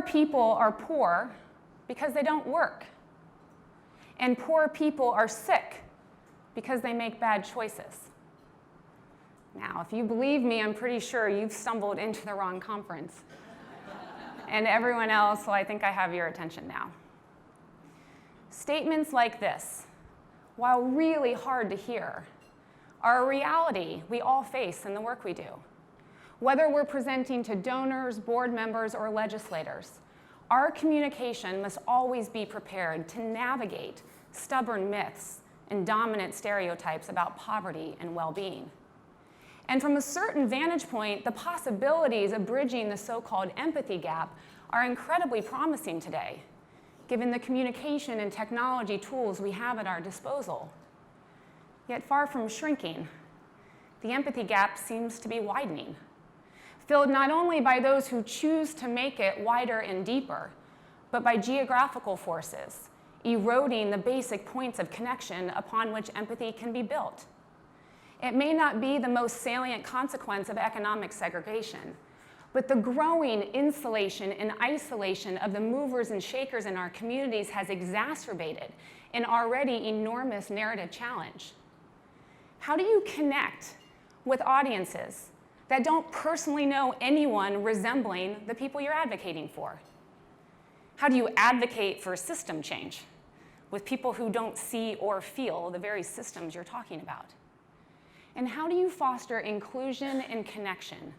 people are poor because they don't work. And poor people are sick because they make bad choices. Now, if you believe me, I'm pretty sure you've stumbled into the wrong conference. And everyone else, well, I think I have your attention now. Statements like this, while really hard to hear, are a reality we all face in the work we do. Whether we're presenting to donors, board members, or legislators, our communication must always be prepared to navigate stubborn myths and dominant stereotypes about poverty and well-being. And from a certain vantage point, the possibilities of bridging the so-called empathy gap are incredibly promising today, given the communication and technology tools we have at our disposal. Yet far from shrinking, the empathy gap seems to be widening, filled not only by those who choose to make it wider and deeper, but by geographical forces, eroding the basic points of connection upon which empathy can be built. It may not be the most salient consequence of economic segregation, but the growing insulation and isolation of the movers and shakers in our communities has exacerbated an already enormous narrative challenge. How do you connect with audiences that don't personally know anyone resembling the people you're advocating for? How do you advocate for system change with people who don't see or feel the very systems you're talking about? And how do you foster inclusion and connection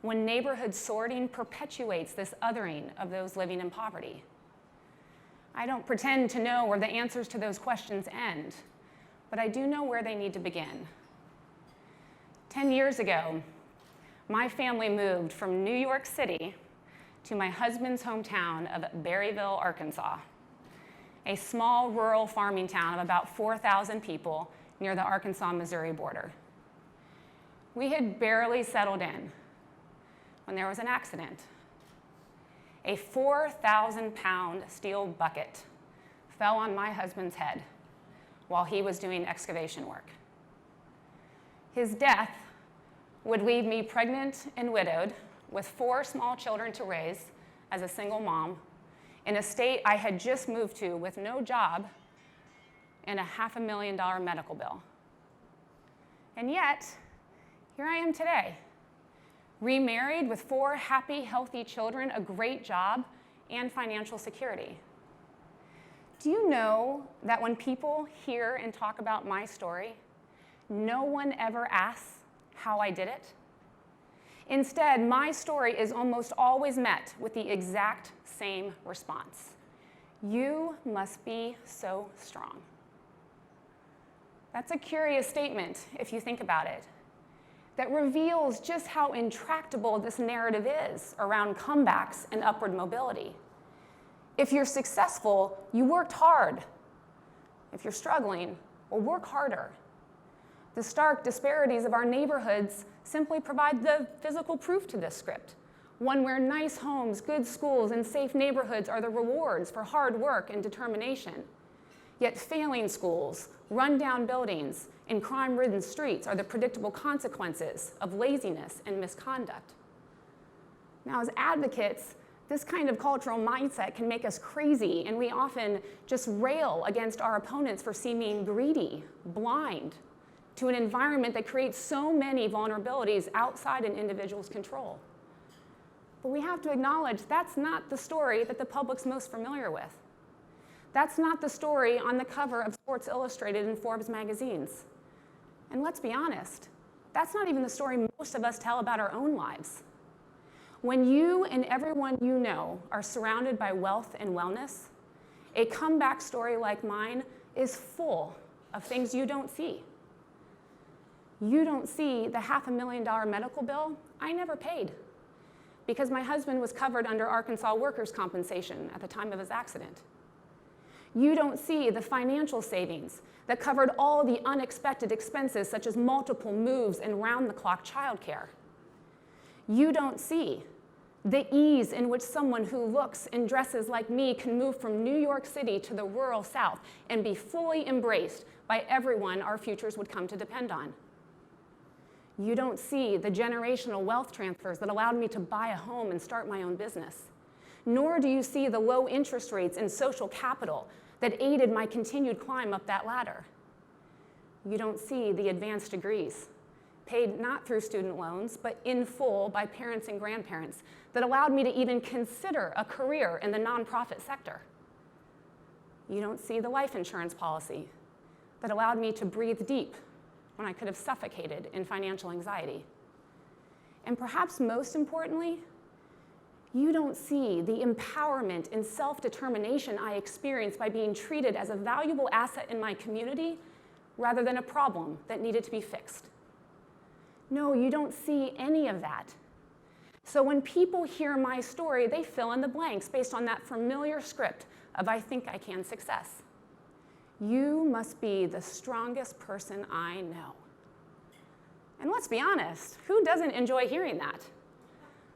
when neighborhood sorting perpetuates this othering of those living in poverty? I don't pretend to know where the answers to those questions end, but I do know where they need to begin. 10 years ago, my family moved from New York City to my husband's hometown of Berryville, Arkansas, a small rural farming town of about 4,000 people near the Arkansas-Missouri border. We had barely settled in when there was an accident. A 4,000-pound steel bucket fell on my husband's head while he was doing excavation work. His death would leave me pregnant and widowed with 4 small children to raise as a single mom in a state I had just moved to with no job and a $500,000 medical bill. And yet, here I am today, remarried with 4 happy, healthy children, a great job, and financial security. Do you know that when people hear and talk about my story, no one ever asks how I did it? Instead, my story is almost always met with the exact same response. You must be so strong. That's a curious statement if you think about it, that reveals just how intractable this narrative is around comebacks and upward mobility. If you're successful, you worked hard. If you're struggling, well, work harder. The stark disparities of our neighborhoods simply provide the physical proof to this script, one where nice homes, good schools, and safe neighborhoods are the rewards for hard work and determination. Yet failing schools, run-down buildings, and crime-ridden streets are the predictable consequences of laziness and misconduct. Now, as advocates, this kind of cultural mindset can make us crazy, and we often just rail against our opponents for seeming greedy, blind, to an environment that creates so many vulnerabilities outside an individual's control. But we have to acknowledge that's not the story that the public's most familiar with. That's not the story on the cover of Sports Illustrated and Forbes magazines. And let's be honest, that's not even the story most of us tell about our own lives. When you and everyone you know are surrounded by wealth and wellness, a comeback story like mine is full of things you don't see. You don't see the $500,000 medical bill I never paid because my husband was covered under Arkansas workers' compensation at the time of his accident. You don't see the financial savings that covered all the unexpected expenses such as multiple moves and round-the-clock childcare. You don't see the ease in which someone who looks and dresses like me can move from New York City to the rural South and be fully embraced by everyone our futures would come to depend on. You don't see the generational wealth transfers that allowed me to buy a home and start my own business, nor do you see the low interest rates and social capital that aided my continued climb up that ladder. You don't see the advanced degrees, paid not through student loans, but in full by parents and grandparents, that allowed me to even consider a career in the nonprofit sector. You don't see the life insurance policy that allowed me to breathe deep when I could have suffocated in financial anxiety. And perhaps most importantly, you don't see the empowerment and self-determination I experienced by being treated as a valuable asset in my community rather than a problem that needed to be fixed. No, you don't see any of that. So when people hear my story, they fill in the blanks based on that familiar script of "I think I can" success. You must be the strongest person I know. And let's be honest, who doesn't enjoy hearing that?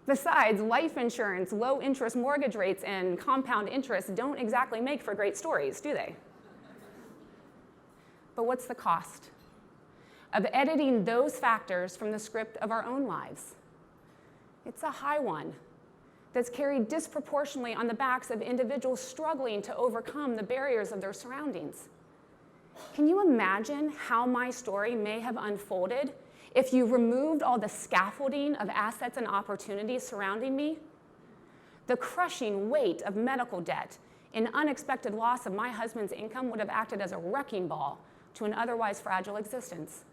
Besides, life insurance, low interest mortgage rates, and compound interest don't exactly make for great stories, do they? But what's the cost of editing those factors from the script of our own lives? It's a high one that's carried disproportionately on the backs of individuals struggling to overcome the barriers of their surroundings. Can you imagine how my story may have unfolded if you removed all the scaffolding of assets and opportunities surrounding me? The crushing weight of medical debt and unexpected loss of my husband's income would have acted as a wrecking ball to an otherwise fragile existence.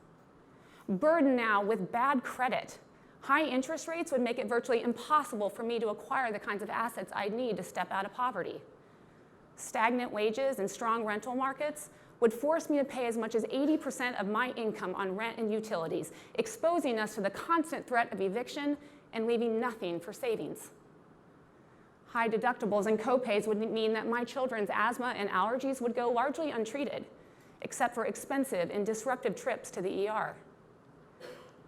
Burdened now with bad credit, high interest rates would make it virtually impossible for me to acquire the kinds of assets I'd need to step out of poverty. Stagnant wages and strong rental markets would force me to pay as much as 80% of my income on rent and utilities, exposing us to the constant threat of eviction and leaving nothing for savings. High deductibles and copays would mean that my children's asthma and allergies would go largely untreated, except for expensive and disruptive trips to the ER.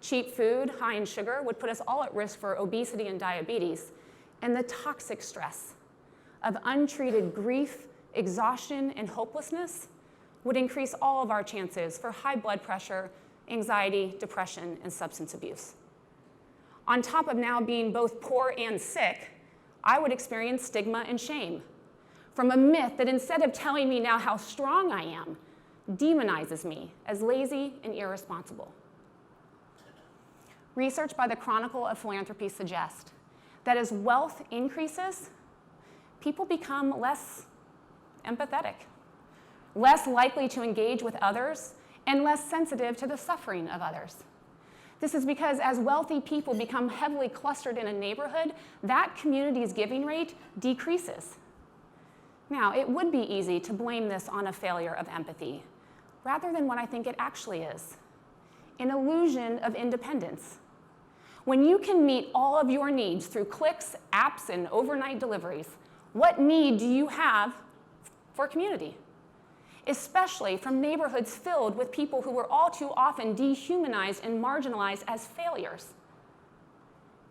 Cheap food, high in sugar, would put us all at risk for obesity and diabetes, and the toxic stress of untreated grief, exhaustion, and hopelessness would increase all of our chances for high blood pressure, anxiety, depression, and substance abuse. On top of now being both poor and sick, I would experience stigma and shame from a myth that, instead of telling me now how strong I am, demonizes me as lazy and irresponsible. Research by the Chronicle of Philanthropy suggests that as wealth increases, people become less empathetic, less likely to engage with others, and less sensitive to the suffering of others. This is because as wealthy people become heavily clustered in a neighborhood, that community's giving rate decreases. Now, it would be easy to blame this on a failure of empathy, rather than what I think it actually is: an illusion of independence. When you can meet all of your needs through clicks, apps, and overnight deliveries, what need do you have for community? Especially from neighborhoods filled with people who were all too often dehumanized and marginalized as failures.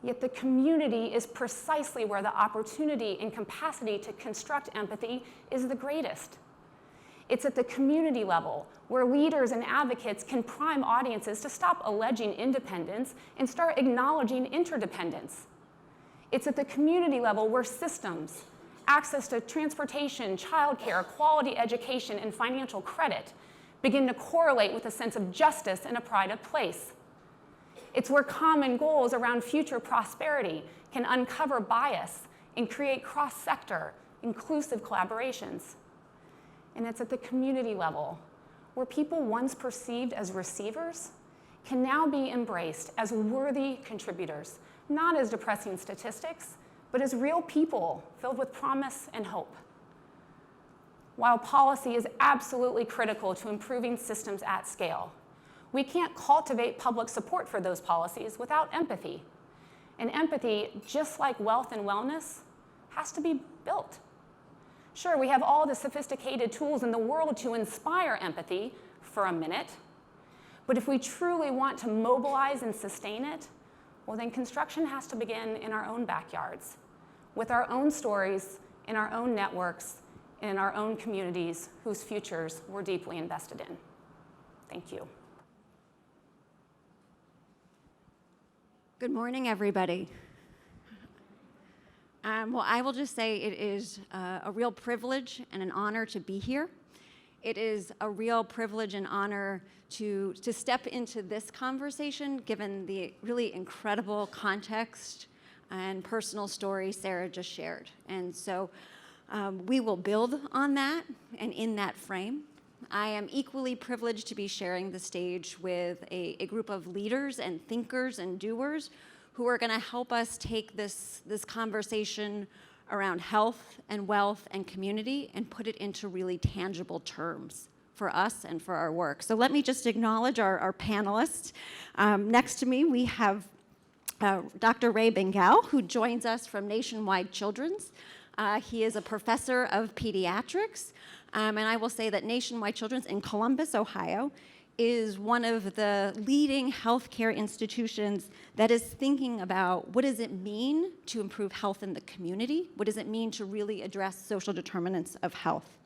Yet the community is precisely where the opportunity and capacity to construct empathy is the greatest. It's at the community level where leaders and advocates can prime audiences to stop alleging independence and start acknowledging interdependence. It's at the community level where systems, access to transportation, childcare, quality education, and financial credit begin to correlate with a sense of justice and a pride of place. It's where common goals around future prosperity can uncover bias and create cross-sector, inclusive collaborations. And it's at the community level where people once perceived as receivers can now be embraced as worthy contributors, not as depressing statistics, but as real people filled with promise and hope. While policy is absolutely critical to improving systems at scale, we can't cultivate public support for those policies without empathy. And empathy, just like wealth and wellness, has to be built. Sure, we have all the sophisticated tools in the world to inspire empathy for a minute, but if we truly want to mobilize and sustain it, well, then construction has to begin in our own backyards, with our own stories, in our own networks, and in our own communities whose futures we're deeply invested in. Thank you. Good morning, everybody. Well, I will just say it is a real privilege and an honor to be here. It is a real privilege and honor to step into this conversation, given the really incredible context and personal story Sara just shared. And so we will build on that and in that frame. I am equally privileged to be sharing the stage with a group of leaders and thinkers and doers who are going to help us take this conversation around health and wealth and community and put it into really tangible terms for us and for our work. So let me just acknowledge our panelists. Next to me, we have Dr. Ray Bignall, who joins us from Nationwide Children's. He is a professor of pediatrics, and I will say that Nationwide Children's in Columbus, Ohio, is one of the leading healthcare institutions that is thinking about what does it mean to improve health in the community? What does it mean to really address social determinants of health?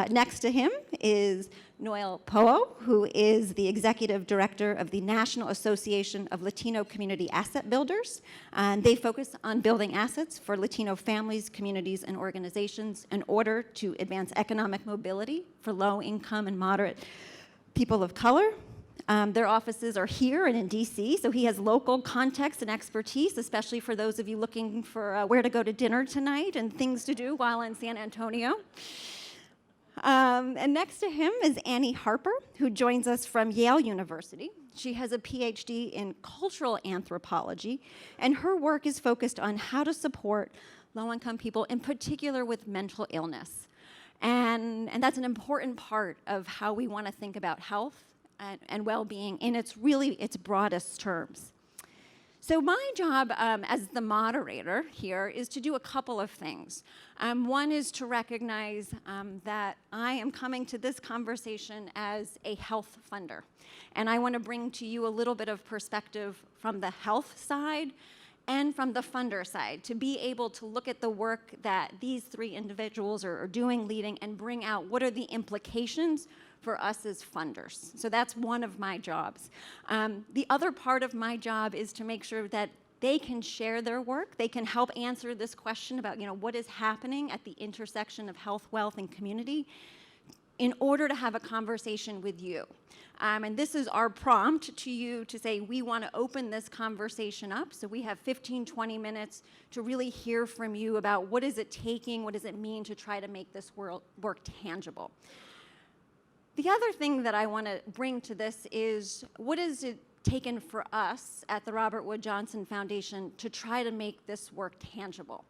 Next to him is Noel Poyo, who is the executive director of the National Association of Latino Community Asset Builders. And they focus on building assets for Latino families, communities, and organizations in order to advance economic mobility for low-income and moderate people of color. Their offices are here and in DC, so he has local context and expertise, especially for those of you looking for where to go to dinner tonight and things to do while in San Antonio. And next to him is Annie Harper, who joins us from Yale University. She has a Ph.D. in cultural anthropology, and her work is focused on how to support low-income people, in particular with mental illness. And that's an important part of how we want to think about health and well-being in its broadest terms. So my job as the moderator here is to do a couple of things. One is to recognize that I am coming to this conversation as a health funder. And I want to bring to you a little bit of perspective from the health side and from the funder side, to be able to look at the work that these three individuals are doing, leading, and bring out what are the implications for us as funders. So that's one of my jobs. The other part of my job is to make sure that they can share their work. They can help answer this question about, what is happening at the intersection of health, wealth, and community in order to have a conversation with you. And this is our prompt to you to say, we want to open this conversation up. So we have 15, 20 minutes to really hear from you about what is it taking, what does it mean to try to make this work tangible. The other thing that I want to bring to this is, what is it taken for us at the Robert Wood Johnson Foundation to try to make this work tangible?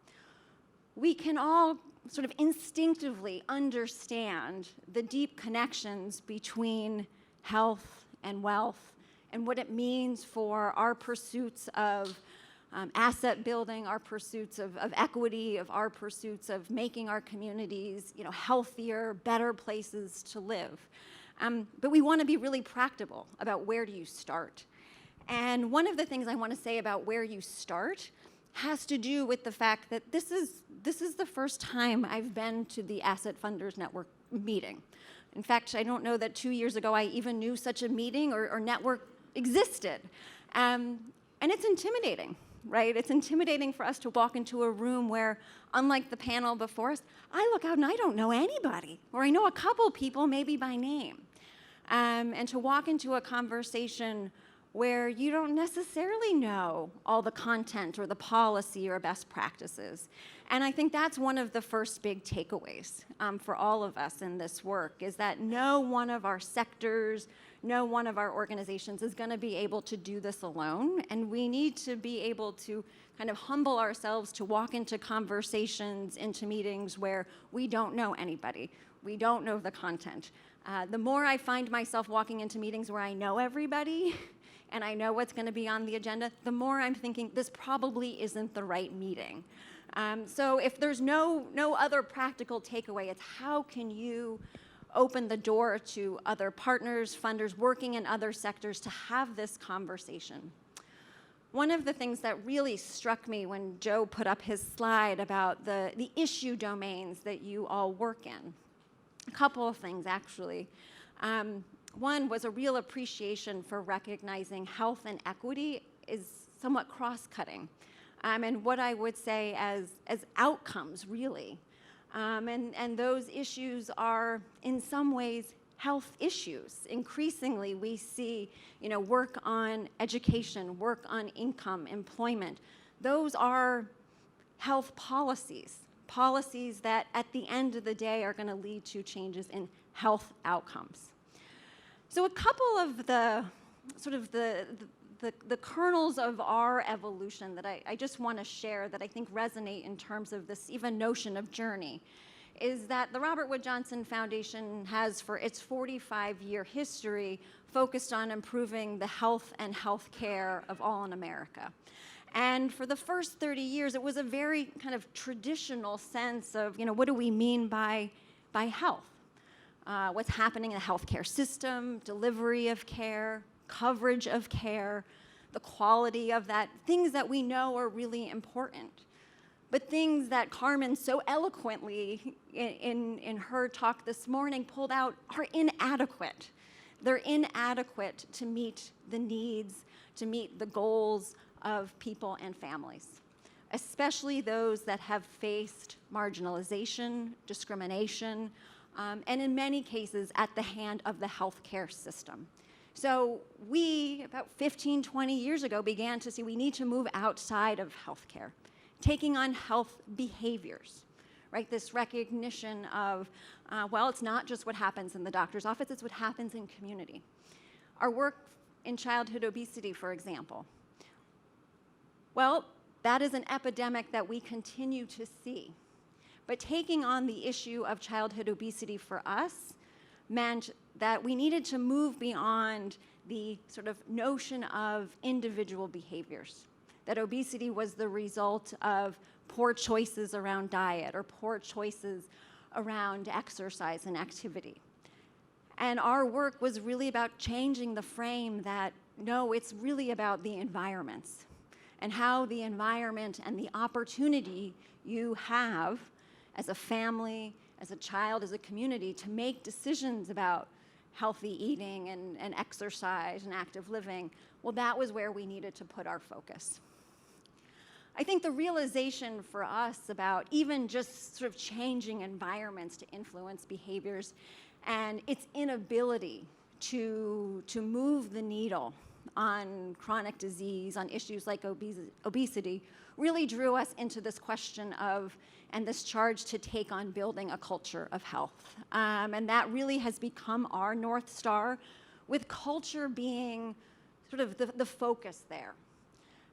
We can all sort of instinctively understand the deep connections between health and wealth and what it means for our pursuits of asset building, our pursuits of equity, of our pursuits of making our communities healthier, better places to live. But we want to be really practical about where do you start. And one of the things I want to say about where you start has to do with the fact that this is the first time I've been to the Asset Funders Network meeting. In fact, I don't know that 2 years ago I even knew such a meeting or network existed. And it's intimidating, right? It's intimidating for us to walk into a room where, unlike the panel before us, I look out and I don't know anybody, or I know a couple people maybe by name. And to walk into a conversation where you don't necessarily know all the content or the policy or best practices. And I think that's one of the first big takeaways for all of us in this work, is that no one of our sectors, no one of our organizations is going to be able to do this alone. And we need to be able to kind of humble ourselves to walk into conversations, into meetings where we don't know anybody. We don't know the content. The more I find myself walking into meetings where I know everybody, and I know what's going to be on the agenda, the more I'm thinking this probably isn't the right meeting. So if there's no other practical takeaway, it's how can you open the door to other partners, funders working in other sectors to have this conversation. One of the things that really struck me when Joe put up his slide about the issue domains that you all work in, a couple of things actually. One was a real appreciation for recognizing health and equity is somewhat cross-cutting. and what I would say as outcomes, really. And those issues are, in some ways, health issues. Increasingly, we see, work on education, work on income, employment. Those are health policies that at the end of the day are going to lead to changes in health outcomes. So a couple of the kernels of our evolution that I just want to share that I think resonate in terms of this even notion of journey is that the Robert Wood Johnson Foundation has, for its 45-year history, focused on improving the health and health care of all in America. And for the first 30 years, it was a very kind of traditional sense of, what do we mean by health? What's happening in the healthcare system, delivery of care, coverage of care, the quality of that, things that we know are really important. But things that Carmen so eloquently in her talk this morning pulled out are inadequate. They're inadequate to meet the needs, to meet the goals of people and families, especially those that have faced marginalization, discrimination, and in many cases at the hand of the healthcare system. So we, about 15, 20 years ago, began to see we need to move outside of healthcare, taking on health behaviors, right? This recognition of, it's not just what happens in the doctor's office, it's what happens in community. Our work in childhood obesity, for example. Well, that is an epidemic that we continue to see. But taking on the issue of childhood obesity for us meant that we needed to move beyond the sort of notion of individual behaviors, that obesity was the result of poor choices around diet or poor choices around exercise and activity. And our work was really about changing the frame that, no, it's really about the environments and how the environment and the opportunity you have as a family, as a child, as a community to make decisions about healthy eating and exercise and active living, well, that was where we needed to put our focus. I think the realization for us about even just sort of changing environments to influence behaviors and its inability to move the needle on chronic disease, on issues like obesity, really drew us into this question of, and this charge to take on building a culture of health. And that really has become our North Star, with culture being sort of the focus there.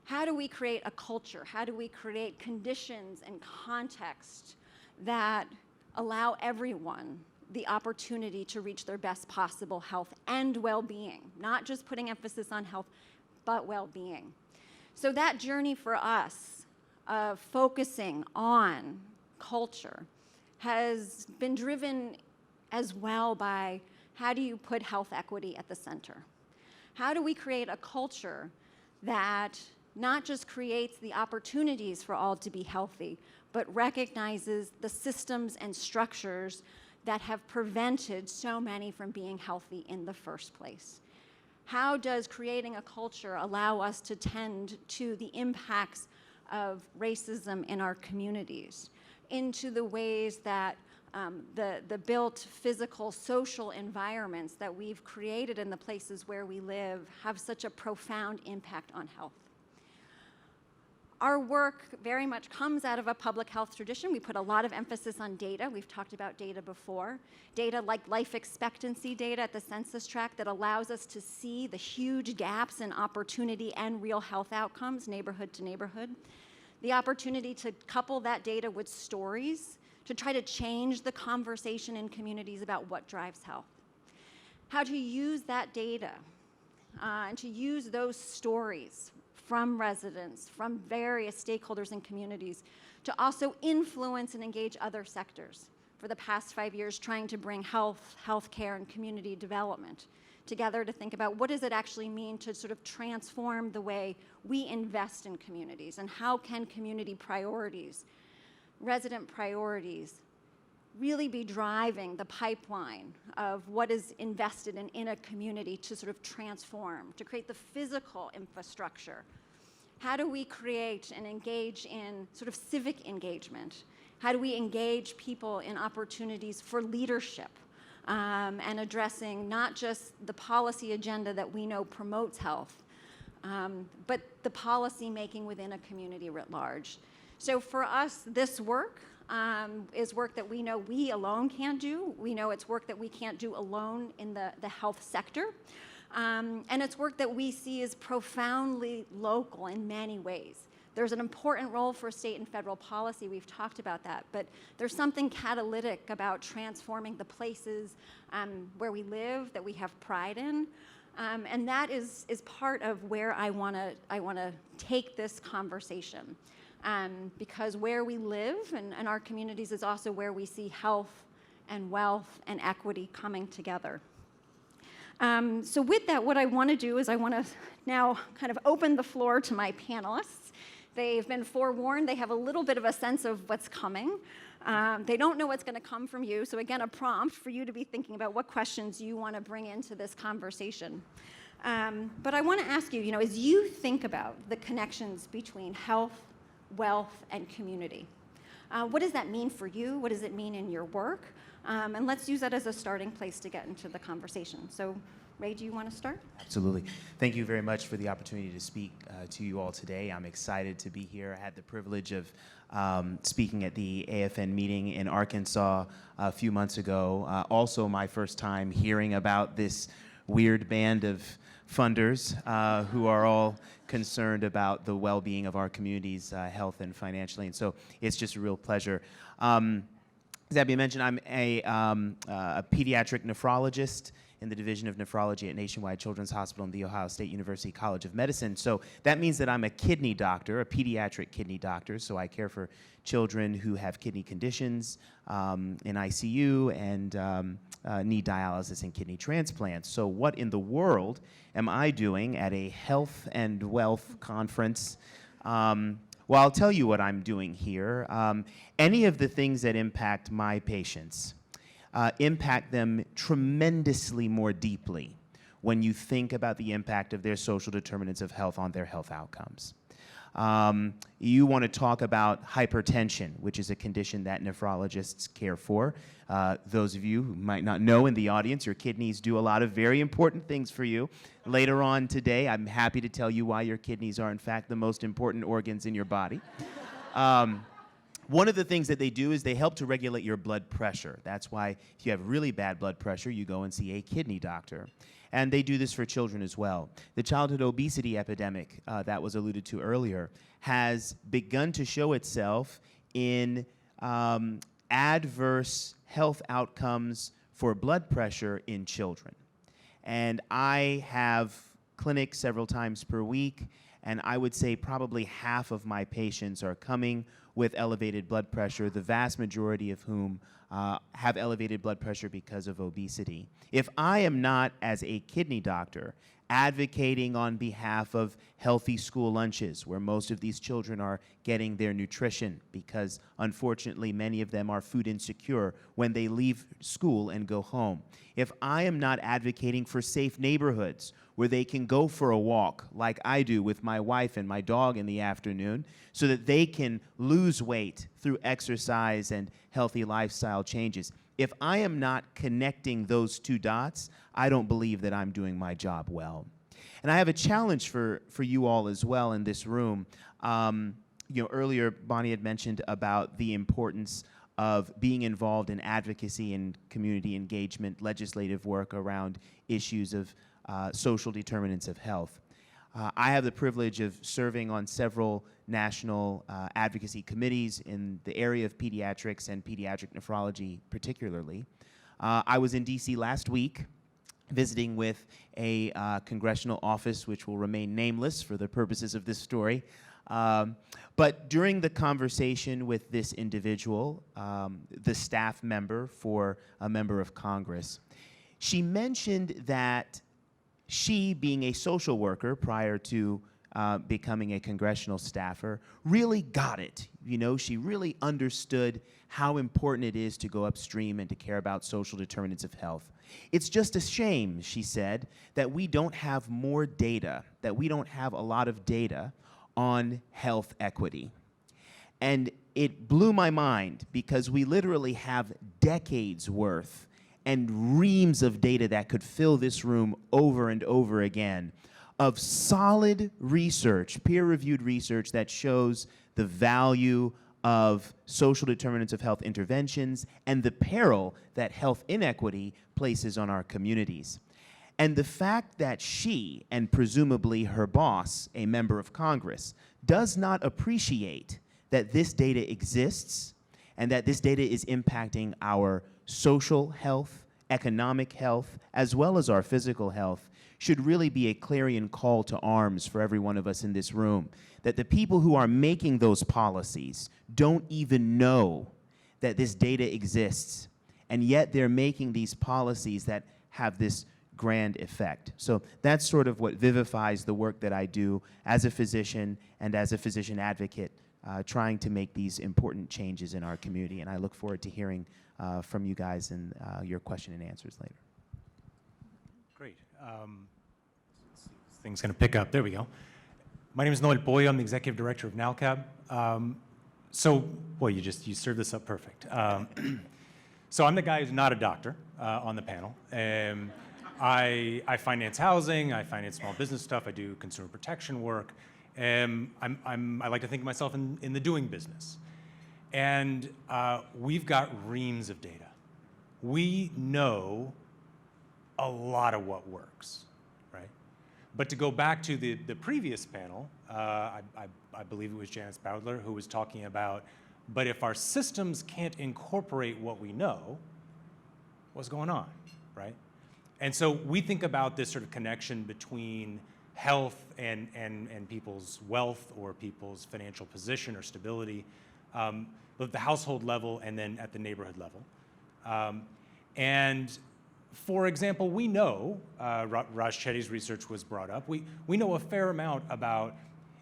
How do we create a culture? How do we create conditions and context that allow everyone the opportunity to reach their best possible health and well-being, not just putting emphasis on health, but well-being. So that journey for us of focusing on culture has been driven as well by how do you put health equity at the center? How do we create a culture that not just creates the opportunities for all to be healthy, but recognizes the systems and structures that have prevented so many from being healthy in the first place? How does creating a culture allow us to tend to the impacts of racism in our communities, into the ways that the built physical, social environments that we've created in the places where we live have such a profound impact on health? Our work very much comes out of a public health tradition. We put a lot of emphasis on data. We've talked about data before. Data like life expectancy data at the census tract that allows us to see the huge gaps in opportunity and real health outcomes, neighborhood to neighborhood. The opportunity to couple that data with stories to try to change the conversation in communities about what drives health. How to use that data and to use those stories from residents, from various stakeholders and communities, to also influence and engage other sectors. For the past 5 years, trying to bring health, healthcare, and community development together to think about what does it actually mean to sort of transform the way we invest in communities, and how can community priorities, resident priorities, really be driving the pipeline of what is invested in a community to sort of transform, to create the physical infrastructure, How do we create and engage in sort of civic engagement? How do we engage people in opportunities for leadership and addressing not just the policy agenda that we know promotes health, but the policy making within a community writ large? So for us, this work is work that we know we alone can't do. We know it's work that we can't do alone in the health sector. And it's work that we see as profoundly local in many ways. There's an important role for state and federal policy. We've talked about that. But there's something catalytic about transforming the places where we live that we have pride in. And that is part of where I want to take this conversation. Because where we live and our communities is also where we see health and wealth and equity coming together. So with that, what I want to do is I want to now kind of open the floor to my panelists. They've been forewarned. They have a little bit of a sense of what's coming. They don't know what's going to come from you. So again, a prompt for you to be thinking about what questions you want to bring into this conversation. But I want to ask you, as you think about the connections between health, wealth, and community, what does that mean for you? What does it mean in your work? And let's use that as a starting place to get into the conversation. So, Ray, do you want to start? Absolutely. Thank you very much for the opportunity to speak to you all today. I'm excited to be here. I had the privilege of speaking at the AFN meeting in Arkansas a few months ago. Also my first time hearing about this weird band of funders who are all concerned about the well-being of our community's health and financially. And so it's just a real pleasure. As Abbey mentioned, I'm a pediatric nephrologist in the Division of Nephrology at Nationwide Children's Hospital and The Ohio State University College of Medicine. So that means that I'm a kidney doctor, a pediatric kidney doctor. So I care for children who have kidney conditions in ICU and need dialysis and kidney transplants. So what in the world am I doing at a health and wealth conference? Well, I'll tell you what I'm doing here. Any of the things that impact my patients impact them tremendously more deeply when you think about the impact of their social determinants of health on their health outcomes. You want to talk about hypertension, which is a condition that nephrologists care for. Those of you who might not know in the audience, your kidneys do a lot of very important things for you. Later on today, I'm happy to tell you why your kidneys are, in fact, the most important organs in your body. One of the things that they do is they help to regulate your blood pressure. That's why if you have really bad blood pressure, you go and see a kidney doctor. And they do this for children as well. The childhood obesity epidemic that was alluded to earlier has begun to show itself in adverse health outcomes for blood pressure in children. And I have clinics several times per week, and I would say probably half of my patients are coming with elevated blood pressure, the vast majority of whom have elevated blood pressure because of obesity. If I am not, as a kidney doctor, advocating on behalf of healthy school lunches, where most of these children are getting their nutrition, because unfortunately many of them are food insecure when they leave school and go home. If I am not advocating for safe neighborhoods where they can go for a walk like I do with my wife and my dog in the afternoon so that they can lose weight through exercise and healthy lifestyle changes, if I am not connecting those two dots, I don't believe that I'm doing my job well. And I have a challenge for you all as well in this room. Earlier Bonnie had mentioned about the importance of being involved in advocacy and community engagement, legislative work around issues of social determinants of health. I have the privilege of serving on several national advocacy committees in the area of pediatrics and pediatric nephrology particularly. I was in DC last week visiting with a congressional office which will remain nameless for the purposes of this story. But during the conversation with this individual, the staff member for a member of Congress, she mentioned that she, being a social worker prior to becoming a congressional staffer, really got it. She really understood how important it is to go upstream and to care about social determinants of health. It's just a shame, she said, that we don't have more data, that we don't have a lot of data on health equity. And it blew my mind because we literally have decades worth and reams of data that could fill this room over and over again of solid research, peer-reviewed research that shows the value of social determinants of health interventions and the peril that health inequity places on our communities. And the fact that she, and presumably her boss, a member of Congress, does not appreciate that this data exists and that this data is impacting our social health, economic health, as well as our physical health, should really be a clarion call to arms for every one of us in this room, that the people who are making those policies don't even know that this data exists, and yet they're making these policies that have this grand effect. So that's sort of what vivifies the work that I do as a physician and as a physician advocate, trying to make these important changes in our community. And I look forward to hearing from you guys and your question and answers later. Great. This thing's going to pick up. There we go. My name is Noel Poyo. I'm the executive director of NALCAB. So, boy, you served this up perfect. So I'm the guy who's not a doctor on the panel. I finance housing. I finance small business stuff. I do consumer protection work. I like to think of myself in the doing business. And we've got reams of data. We know a lot of what works, right? But to go back to the previous panel, I believe it was Janice Bowdler who was talking about, but if our systems can't incorporate what we know, what's going on, right? And so we think about this sort of connection between health and people's wealth or people's financial position or stability, both at the household level and then at the neighborhood level. And for example, we know, Raj Chetty's research was brought up, we know a fair amount about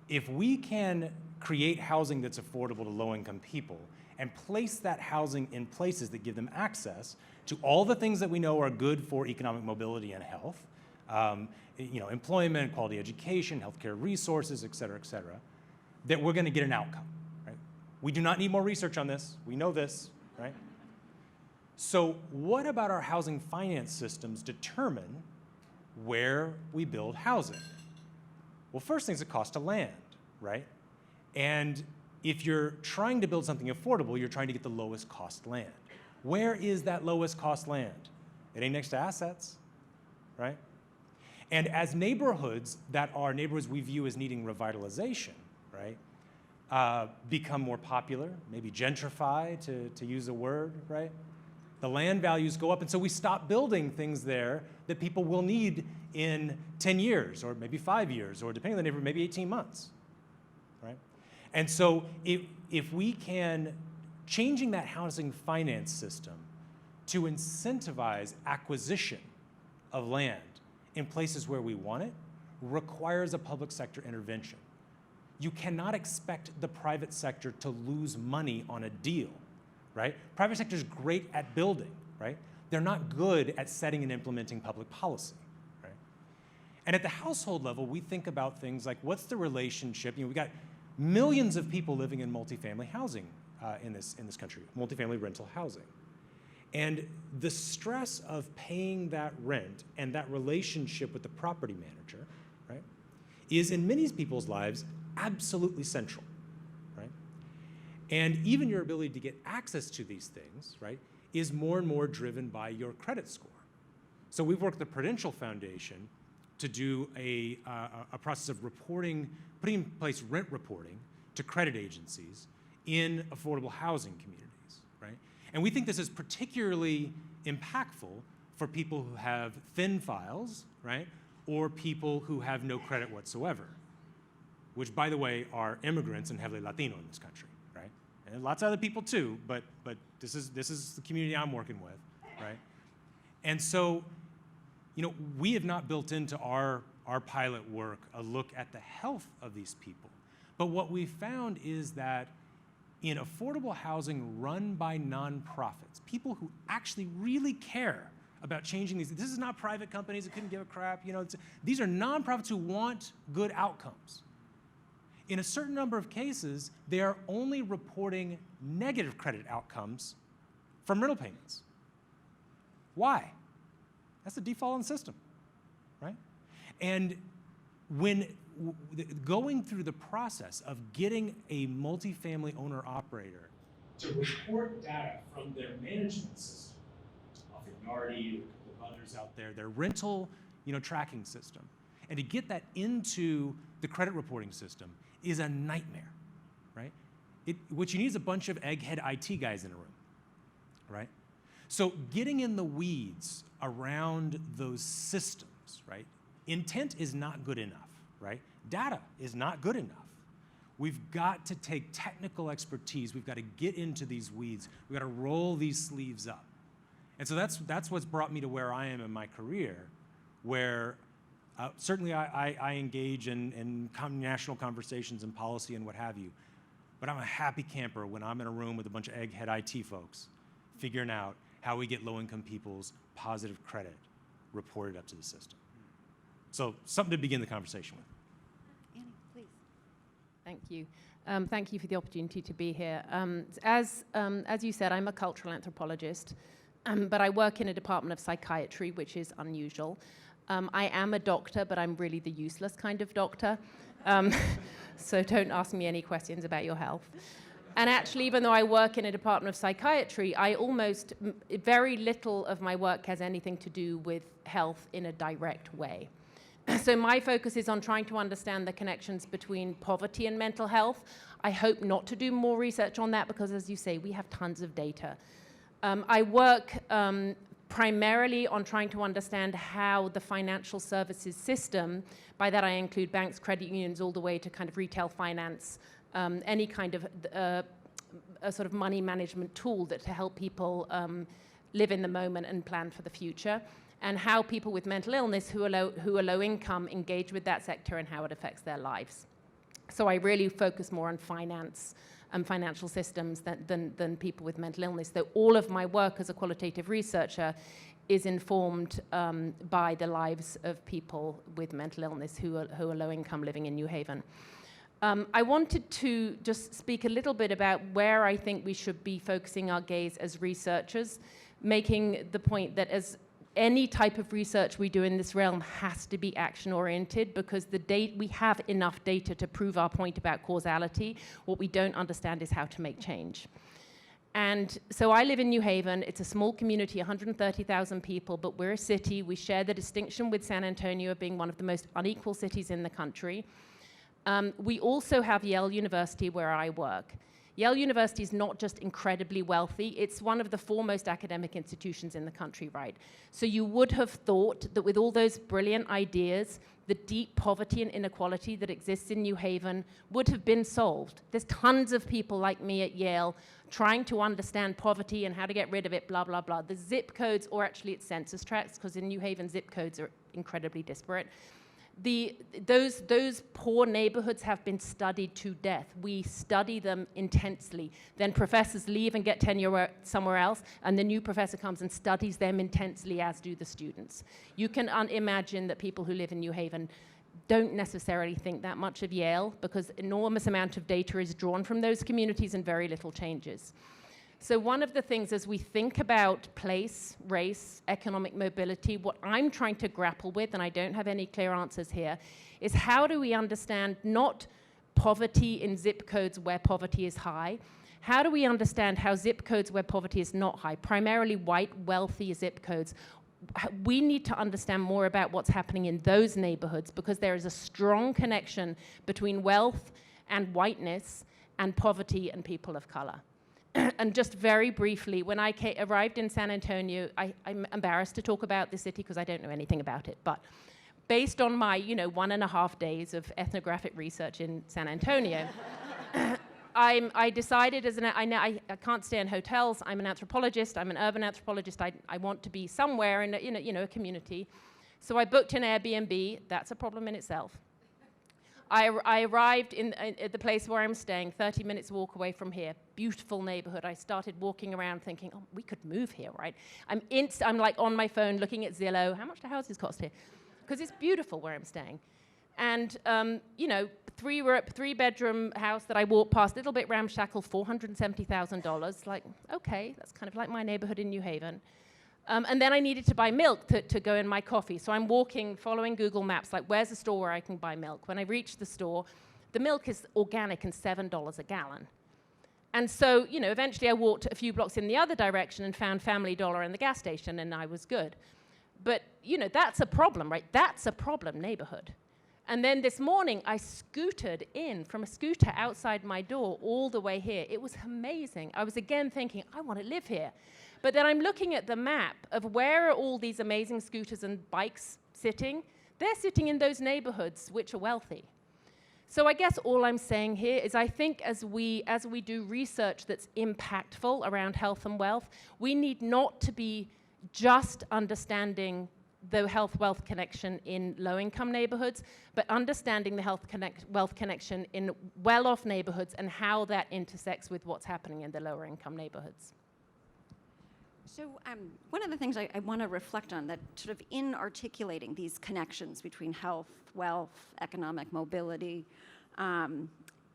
if we can create housing that's affordable to low-income people and place that housing in places that give them access to all the things that we know are good for economic mobility and health, employment, quality education, healthcare resources, et cetera, that we're going to get an outcome, right? We do not need more research on this. We know this, right? So what about our housing finance systems determine where we build housing? Well, first thing's the cost of land, right? And if you're trying to build something affordable, you're trying to get the lowest cost land. Where is that lowest cost land? It ain't next to assets, right? And as neighborhoods that are neighborhoods we view as needing revitalization, right, become more popular, maybe gentrify, to use a word, right? The land values go up, and so we stop building things there that people will need in 10 years, or maybe 5 years, or depending on the neighborhood, maybe 18 months, right? And so if we can, changing that housing finance system to incentivize acquisition of land in places where we want it, requires a public sector intervention. You cannot expect the private sector to lose money on a deal, right? Private sector is great at building, right? They're not good at setting and implementing public policy, right? And at the household level, we think about things like, what's the relationship? We've got millions of people living in multifamily housing in this country, multifamily rental housing. And the stress of paying that rent and that relationship with the property manager, right, is in many people's lives absolutely central, right? And even your ability to get access to these things, right, is more and more driven by your credit score. So we've worked with the Prudential Foundation to do a process of reporting, putting in place rent reporting to credit agencies in affordable housing communities, right? And we think this is particularly impactful for people who have thin files, right? Or people who have no credit whatsoever, which, by the way, are immigrants and heavily Latino in this country, right? And lots of other people too, but this is the community I'm working with, right? And so, we have not built into our pilot work a look at the health of these people. But what we found is that in affordable housing run by nonprofits, people who actually really care about changing these, this is not private companies that couldn't give a crap, these are nonprofits who want good outcomes. In a certain number of cases, they are only reporting negative credit outcomes from rental payments. Why? That's the default in the system, right? And when going through the process of getting a multifamily owner-operator to report data from their management system, often Yardi, a couple of others out there, their rental, tracking system, and to get that into the credit reporting system is a nightmare, right? What you need is a bunch of egghead IT guys in a room, right? So getting in the weeds around those systems, right? Intent is not good enough, right? Data is not good enough. We've got to take technical expertise. We've got to get into these weeds. We've got to roll these sleeves up. And so that's what's brought me to where I am in my career, where certainly I engage in national conversations and policy and what have you, but I'm a happy camper when I'm in a room with a bunch of egghead IT folks figuring out how we get low-income people's positive credit reported up to the system. So something to begin the conversation with. Annie, please. Thank you. Thank you for the opportunity to be here. As you said, I'm a cultural anthropologist, but I work in a department of psychiatry, which is unusual. I am a doctor, but I'm really the useless kind of doctor. So don't ask me any questions about your health. And actually, even though I work in a department of psychiatry, very little of my work has anything to do with health in a direct way. So my focus is on trying to understand the connections between poverty and mental health. I hope not to do more research on that because, as you say, we have tons of data. I work primarily on trying to understand how the financial services system, by that I include banks, credit unions, all the way to kind of retail finance, any kind of a sort of money management tool to help people live in the moment and plan for the future, and how people with mental illness who are low income engage with that sector and how it affects their lives. So I really focus more on finance and financial systems than people with mental illness, though all of my work as a qualitative researcher is informed by the lives of people with mental illness who are low income living in New Haven. I wanted to just speak a little bit about where I think we should be focusing our gaze as researchers, making the point that as any type of research we do in this realm has to be action-oriented because we have enough data to prove our point about causality. What we don't understand is how to make change. And so I live in New Haven. It's a small community, 130,000 people, but we're a city. We share the distinction with San Antonio of being one of the most unequal cities in the country. We also have Yale University, where I work. Yale University is not just incredibly wealthy, it's one of the foremost academic institutions in the country, right? So you would have thought that with all those brilliant ideas, the deep poverty and inequality that exists in New Haven would have been solved. There's tons of people like me at Yale trying to understand poverty and how to get rid of it, blah, blah, blah. The zip codes, or actually it's census tracts, because in New Haven, zip codes are incredibly disparate. Those poor neighborhoods have been studied to death. We study them intensely. Then professors leave and get tenure somewhere else, and the new professor comes and studies them intensely, as do the students. You can imagine that people who live in New Haven don't necessarily think that much of Yale because enormous amount of data is drawn from those communities and very little changes. So one of the things as we think about place, race, economic mobility, what I'm trying to grapple with, and I don't have any clear answers here, is how do we understand not poverty in zip codes where poverty is high, how do we understand how zip codes where poverty is not high, primarily white, wealthy zip codes, we need to understand more about what's happening in those neighborhoods because there is a strong connection between wealth and whiteness and poverty and people of color. And just very briefly, when I arrived in San Antonio, I'm embarrassed to talk about the city because I don't know anything about it, but based on my 1.5 days of ethnographic research in San Antonio, I decided I can't stay in hotels. I'm an anthropologist. I'm an urban anthropologist. I want to be somewhere in a community. So I booked an Airbnb. That's a problem in itself. I arrived at the place where I'm staying, 30 minutes walk away from here. Beautiful neighborhood. I started walking around thinking, oh, we could move here, right? I'm like on my phone looking at Zillow. How much do houses cost here? Because it's beautiful where I'm staying. And, you know, three-bedroom house that I walked past, a little bit ramshackle, $470,000. Like, okay, that's kind of like my neighborhood in New Haven. And then I needed to buy milk to go in my coffee. So I'm walking, following Google Maps, like, where's a store where I can buy milk? When I reach the store, the milk is organic and $7 a gallon. And so, you know, eventually I walked a few blocks in the other direction and found Family Dollar in the gas station, and I was good. But, you know, that's a problem, right? That's a problem neighborhood. And then this morning, I scooted in from a scooter outside my door all the way here. It was amazing. I was again thinking, I want to live here. But then I'm looking at the map of where are all these amazing scooters and bikes sitting. They're sitting in those neighborhoods which are wealthy. So I guess all I'm saying here is I think as we do research that's impactful around health and wealth, we need not to be just understanding the health-wealth connection in low-income neighborhoods, but understanding the wealth connection in well-off neighborhoods and how that intersects with what's happening in the lower-income neighborhoods. So one of the things I want to reflect on, that sort of in articulating these connections between health, wealth, economic mobility,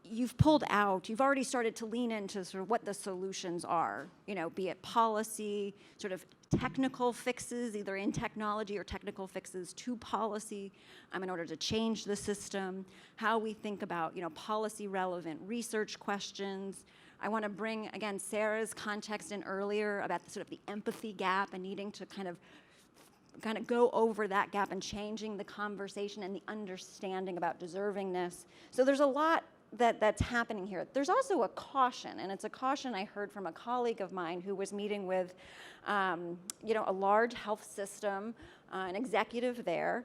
you've already started to lean into sort of what the solutions are, you know, be it policy, sort of technical fixes, either in technology or technical fixes to policy in order to change the system, how we think about, you know, policy relevant research questions. I want to bring, again, Sara's context in earlier about the sort of the empathy gap and needing to kind of go over that gap and changing the conversation and the understanding about deservingness. So there's a lot that's happening here. There's also a caution, and it's a caution I heard from a colleague of mine who was meeting with, you know, a large health system, an executive there,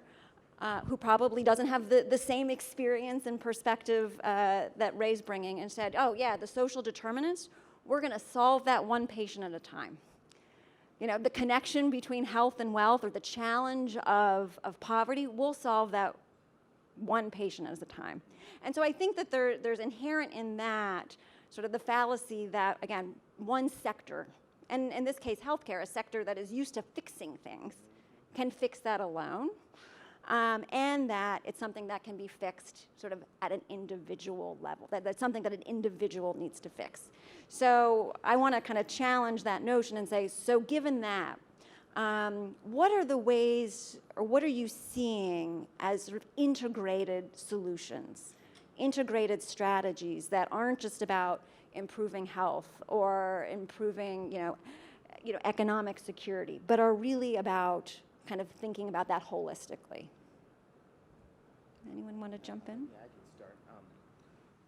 who probably doesn't have the same experience and perspective that Ray's bringing, and said, oh yeah, the social determinants, we're gonna solve that one patient at a time. You know, the connection between health and wealth, or the challenge of poverty, we'll solve that one patient at a time. And so I think that there's inherent in that sort of the fallacy that, again, one sector, and in this case healthcare, a sector that is used to fixing things, can fix that alone, and that it's something that can be fixed sort of at an individual level, that's something that an individual needs to fix. So I want to kind of challenge that notion and say, so given that, what are the ways, or what are you seeing as sort of integrated solutions, integrated strategies that aren't just about improving health or improving, you know, economic security, but are really about kind of thinking about that holistically? Anyone want to jump in? Yeah, I can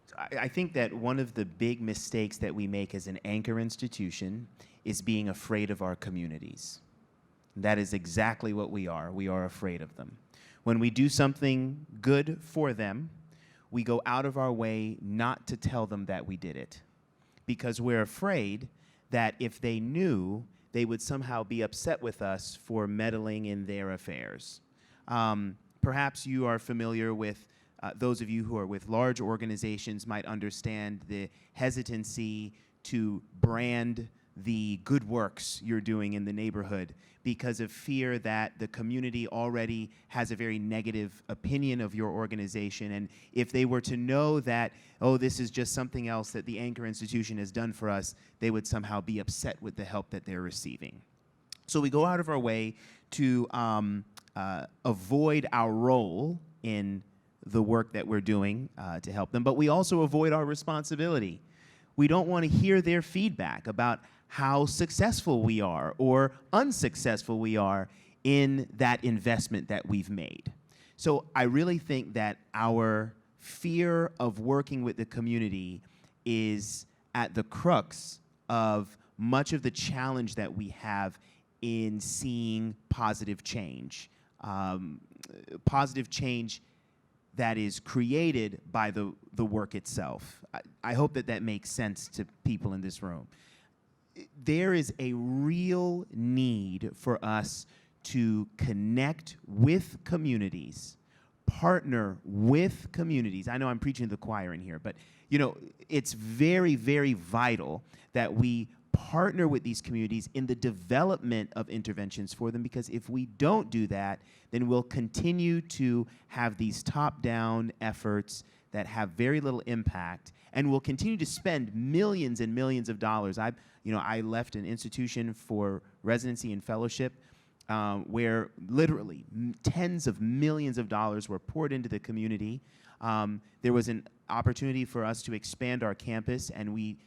start. I think that one of the big mistakes that we make as an anchor institution is being afraid of our communities. That is exactly what we are. We are afraid of them. When we do something good for them, we go out of our way not to tell them that we did it, because we're afraid that if they knew, they would somehow be upset with us for meddling in their affairs. Perhaps you are familiar with, those of you who are with large organizations might understand the hesitancy to brand the good works you're doing in the neighborhood because of fear that the community already has a very negative opinion of your organization. And if they were to know that, oh, this is just something else that the anchor institution has done for us, they would somehow be upset with the help that they're receiving. So we go out of our way to avoid our role in the work that we're doing to help them, but we also avoid our responsibility. We don't want to hear their feedback about how successful we are or unsuccessful we are in that investment that we've made. So I really think that our fear of working with the community is at the crux of much of the challenge that we have in seeing positive change. Positive change that is created by the work itself. I hope that that makes sense to people in this room. There is a real need for us to connect with communities, partner with communities. I know I'm preaching to the choir in here, but you know, it's very, very vital that we partner with these communities in the development of interventions for them, because if we don't do that, then we'll continue to have these top-down efforts that have very little impact, and we'll continue to spend millions and millions of dollars. I left an institution for residency and fellowship where literally tens of millions of dollars were poured into the community. There was an opportunity for us to expand our campus, and we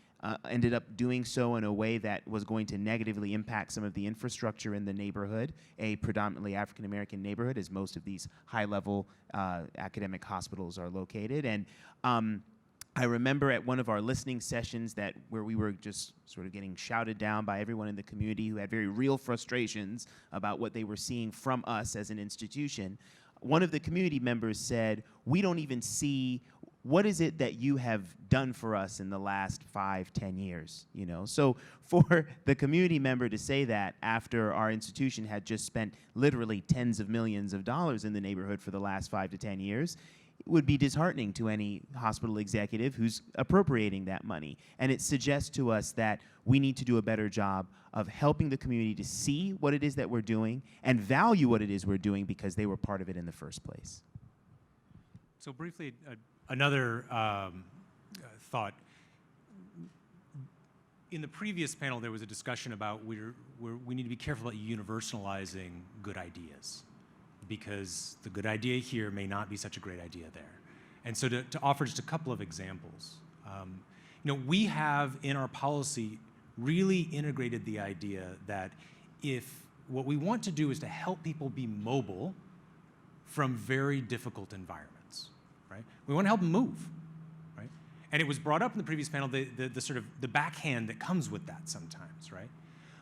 ended up doing so in a way that was going to negatively impact some of the infrastructure in the neighborhood, a predominantly African-American neighborhood, as most of these high-level academic hospitals are located. And I remember at one of our listening sessions where we were just sort of getting shouted down by everyone in the community who had very real frustrations about what they were seeing from us as an institution. One of the community members said, "We don't even see what is it that you have done for us in the last 5-10 years, you know?" So for the community member to say that after our institution had just spent literally tens of millions of dollars in the neighborhood for the last 5 to 10 years, it would be disheartening to any hospital executive who's appropriating that money. And it suggests to us that we need to do a better job of helping the community to see what it is that we're doing and value what it is we're doing because they were part of it in the first place. So briefly, another thought. In the previous panel, there was a discussion about we need to be careful about universalizing good ideas, because the good idea here may not be such a great idea there. And so to offer just a couple of examples, we have in our policy really integrated the idea that if what we want to do is to help people be mobile from very difficult environments, right? We want to help them move, right? And it was brought up in the previous panel, the sort of the backhand that comes with that sometimes, right?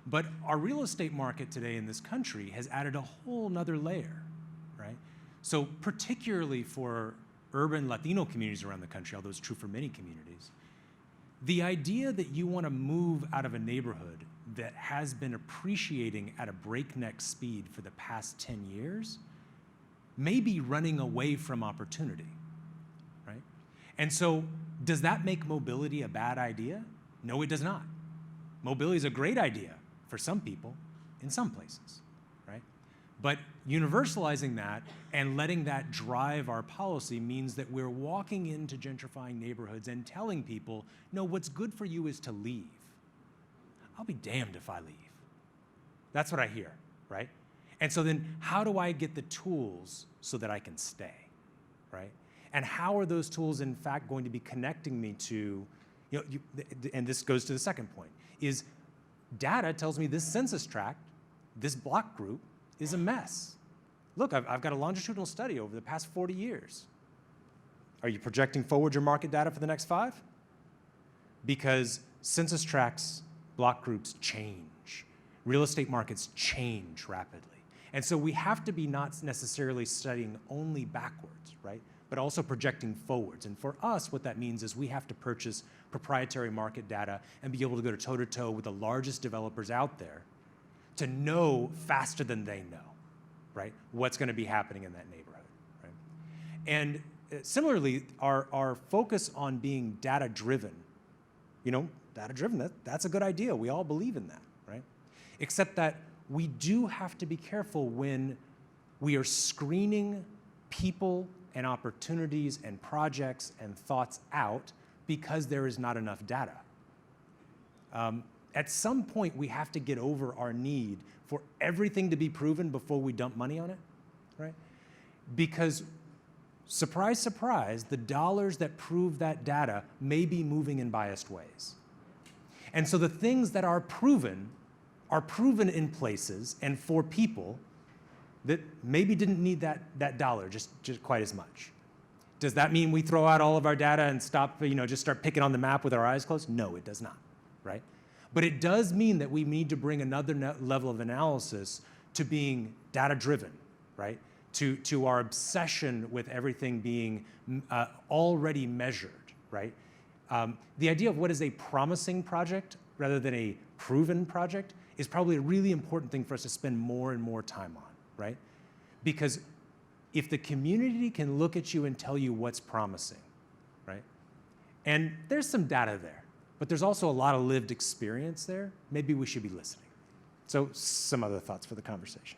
But our real estate market today in this country has added a whole nother layer, right? So particularly for urban Latino communities around the country, although it's true for many communities, the idea that you want to move out of a neighborhood that has been appreciating at a breakneck speed for the past 10 years may be running away from opportunity, right? And so does that make mobility a bad idea? No, it does not. Mobility is a great idea for some people in some places, right? But universalizing that and letting that drive our policy means that we're walking into gentrifying neighborhoods and telling people, no, what's good for you is to leave. I'll be damned if I leave. That's what I hear, right? And so then how do I get the tools so that I can stay, right? And how are those tools in fact going to be connecting me to, and this goes to the second point, is data tells me this census tract, this block group, is a mess. Look, I've got a longitudinal study over the past 40 years. Are you projecting forward your market data for the next 5? Because census tracts, block groups change. Real estate markets change rapidly. And so we have to be not necessarily studying only backwards, right? But also projecting forwards. And for us, what that means is we have to purchase proprietary market data and be able to go toe-to-toe with the largest developers out there to know faster than they know, right, what's going to be happening in that neighborhood, right? And similarly, our focus on being data-driven, data-driven, that's a good idea. We all believe in that, right? Except that we do have to be careful when we are screening people and opportunities and projects and thoughts out because there is not enough data. At some point, we have to get over our need for everything to be proven before we dump money on it, right? Because, surprise, surprise, the dollars that prove that data may be moving in biased ways. And so the things that are proven in places and for people that maybe didn't need that dollar just quite as much. Does that mean we throw out all of our data and stop, just start picking on the map with our eyes closed? No, it does not, right? But it does mean that we need to bring another level of analysis to being data-driven, right? To our obsession with everything being already measured, right? The idea of what is a promising project rather than a proven project is probably a really important thing for us to spend more and more time on, right? Because if the community can look at you and tell you what's promising, right? And there's some data there, but there's also a lot of lived experience there. Maybe we should be listening. So some other thoughts for the conversation.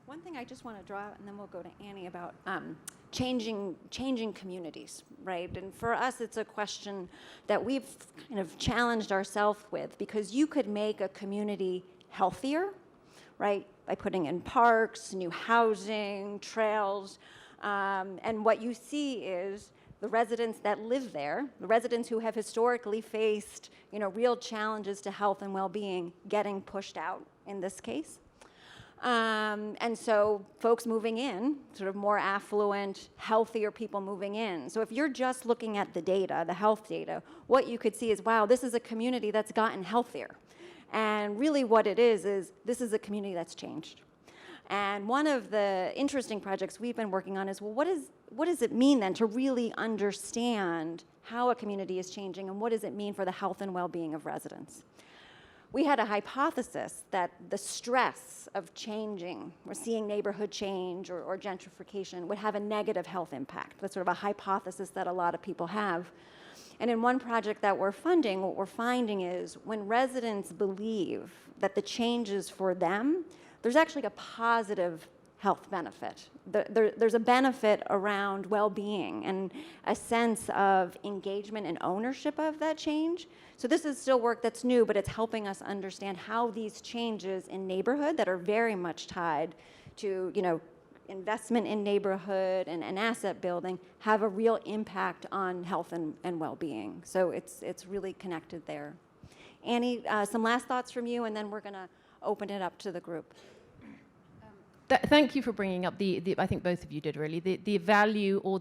One thing I just want to draw out, and then we'll go to Annie, about changing communities, right? And for us, it's a question that we've kind of challenged ourselves with, because you could make a community healthier, right, by putting in parks, new housing, trails, and what you see is the residents that live there, the residents who have historically faced, real challenges to health and well-being, getting pushed out in this case. And so folks moving in, sort of more affluent, healthier people moving in. So if you're just looking at the data, the health data, what you could see is, wow, this is a community that's gotten healthier. And really what it is this is a community that's changed. And one of the interesting projects we've been working on is, well, what does it mean then to really understand how a community is changing, and what does it mean for the health and well-being of residents? We had a hypothesis that the stress of changing, or seeing neighborhood change or gentrification, would have a negative health impact. That's sort of a hypothesis that a lot of people have. And in one project that we're funding, what we're finding is when residents believe that the changes for them, there's actually a positive health benefit. There's a benefit around well-being and a sense of engagement and ownership of that change. So this is still work that's new, but it's helping us understand how these changes in neighborhood that are very much tied to, investment in neighborhood and asset building have a real impact on health and well-being. So it's really connected there. Annie, some last thoughts from you, and then we're going to open it up to the group. Thank you for bringing up I think both of you did really, the value, or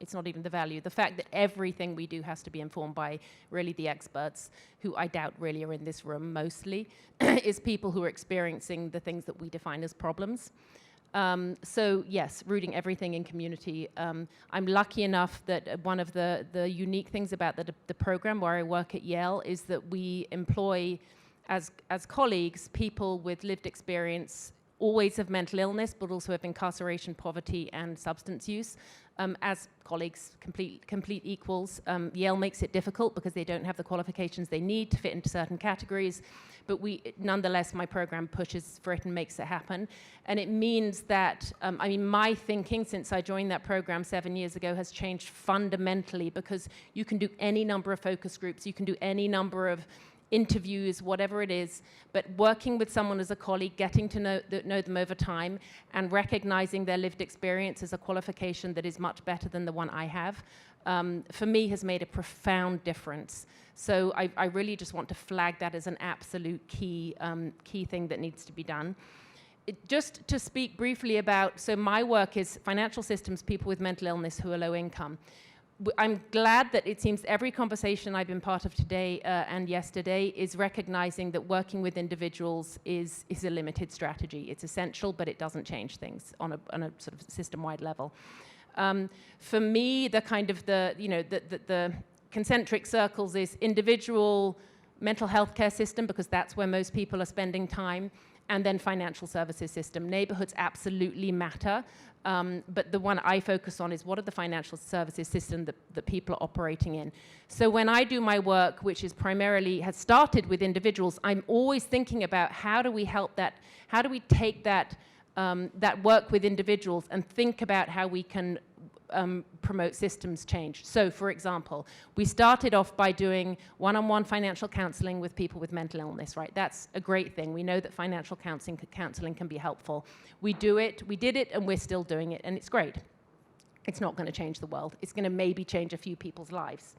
it's not even the value, the fact that everything we do has to be informed by really the experts, who I doubt really are in this room mostly, is people who are experiencing the things that we define as problems. So yes, rooting everything in community. I'm lucky enough that one of the unique things about the program where I work at Yale is that we employ, as colleagues, people with lived experience, always of mental illness, but also of incarceration, poverty, and substance use. As colleagues, complete equals. Yale makes it difficult because they don't have the qualifications they need to fit into certain categories, but nonetheless, my program pushes for it and makes it happen. And it means that, my thinking since I joined that program 7 years ago has changed fundamentally, because you can do any number of focus groups, you can do any number of interviews, whatever it is, but working with someone as a colleague, getting to know them over time, and recognizing their lived experience as a qualification that is much better than the one I have, for me has made a profound difference. So I really just want to flag that as an absolute key thing that needs to be done. Just to speak briefly about, so my work is financial systems, people with mental illness who are low income. I'm glad that it seems every conversation I've been part of today and yesterday is recognizing that working with individuals is a limited strategy. It's essential, but it doesn't change things on a sort of system-wide level. For me, the concentric circles is individual mental health care system, because that's where most people are spending time, and then financial services system. Neighborhoods absolutely matter. But the one I focus on is what are the financial services system that people are operating in. So when I do my work, which is has started with individuals, I'm always thinking about how do we help that, how do we take that work with individuals and think about how we can promote systems change. So for example, we started off by doing one-on-one financial counseling with people with mental illness, right? That's a great thing. We know that financial counseling can be helpful. We did it, and we're still doing it, and it's great. It's not going to change the world. It's going to maybe change a few people's lives.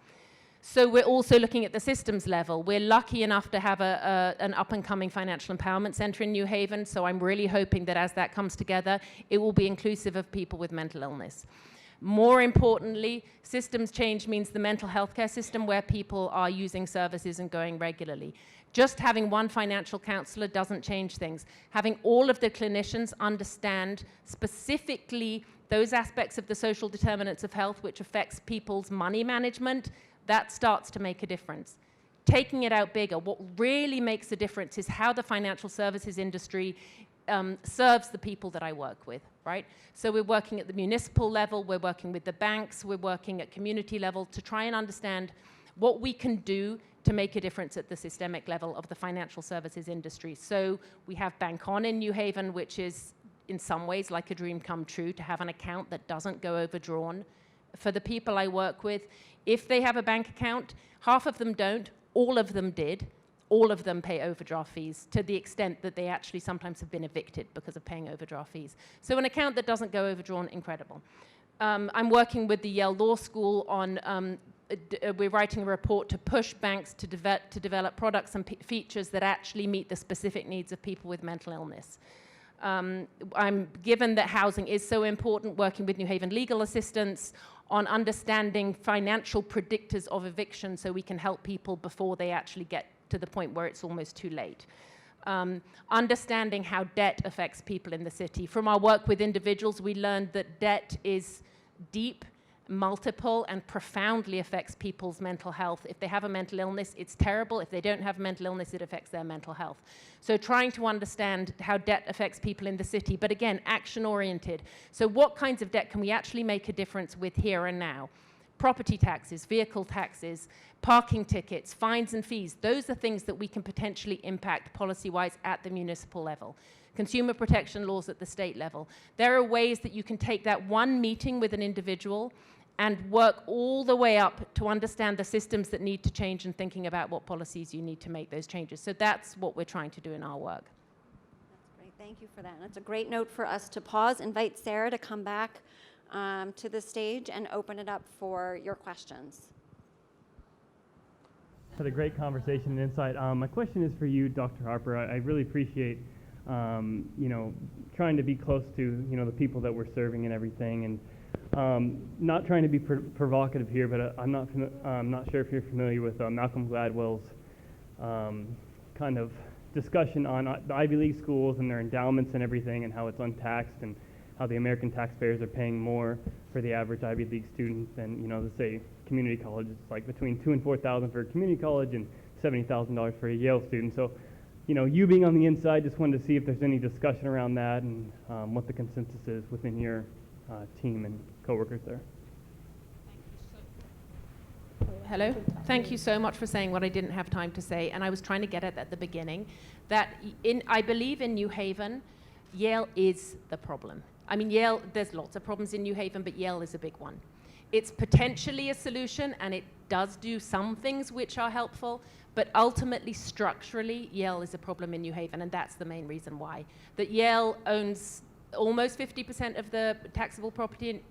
So we're also looking at the systems level. We're lucky enough to have an up-and-coming financial empowerment center in New Haven, so I'm really hoping that as that comes together, it will be inclusive of people with mental illness. More importantly, systems change means the mental health care system where people are using services and going regularly. Just having one financial counselor doesn't change things. Having all of the clinicians understand specifically those aspects of the social determinants of health which affects people's money management, that starts to make a difference. Taking it out bigger, what really makes a difference is how the financial services industry serves the people that I work with, right? So we're working at the municipal level, we're working with the banks, we're working at community level to try and understand what we can do to make a difference at the systemic level of the financial services industry. So we have Bank On in New Haven, which is in some ways like a dream come true, to have an account that doesn't go overdrawn. For the people I work with, if they have a bank account, half of them don't, all of them did. All of them pay overdraft fees to the extent that they actually sometimes have been evicted because of paying overdraft fees. So an account that doesn't go overdrawn, incredible. I'm working with the Yale Law School on, we're writing a report to push banks to develop products and features that actually meet the specific needs of people with mental illness. I'm given that housing is so important, working with New Haven legal assistants on understanding financial predictors of eviction so we can help people before they actually get to the point where it's almost too late. Understanding how debt affects people in the city. From our work with individuals, we learned that debt is deep, multiple, and profoundly affects people's mental health. If they have a mental illness, it's terrible. If they don't have a mental illness, it affects their mental health. So trying to understand how debt affects people in the city, but again, action-oriented. So what kinds of debt can we actually make a difference with here and now? Property taxes, vehicle taxes, parking tickets, fines and fees. Those are things that we can potentially impact policy-wise at the municipal level. Consumer protection laws at the state level. There are ways that you can take that one meeting with an individual and work all the way up to understand the systems that need to change and thinking about what policies you need to make those changes. So that's what we're trying to do in our work. That's great. Thank you for that. And that's a great note for us to pause, invite Sara to come back to the stage and open it up for your questions. Had a great conversation and insight. My question is for you, Dr. Harper. I really appreciate, trying to be close to, the people that we're serving and everything. And not trying to be provocative here, but I'm not sure if you're familiar with Malcolm Gladwell's kind of discussion on the Ivy League schools and their endowments and everything, and how it's untaxed, and how the American taxpayers are paying more for the average Ivy League student than, let's say community college. It's like between $2,000 and $4,000 for a community college and $70,000 for a Yale student. So, you being on the inside, just wanted to see if there's any discussion around that and what the consensus is within your team and coworkers there. Hello. Thank you so much for saying what I didn't have time to say, and I was trying to get at the beginning, that I believe in New Haven, Yale is the problem. I mean, Yale, there's lots of problems in New Haven, but Yale is a big one. It's potentially a solution, and it does do some things which are helpful, but ultimately, structurally, Yale is a problem in New Haven, and that's the main reason why. That Yale owns almost 50% of the taxable property,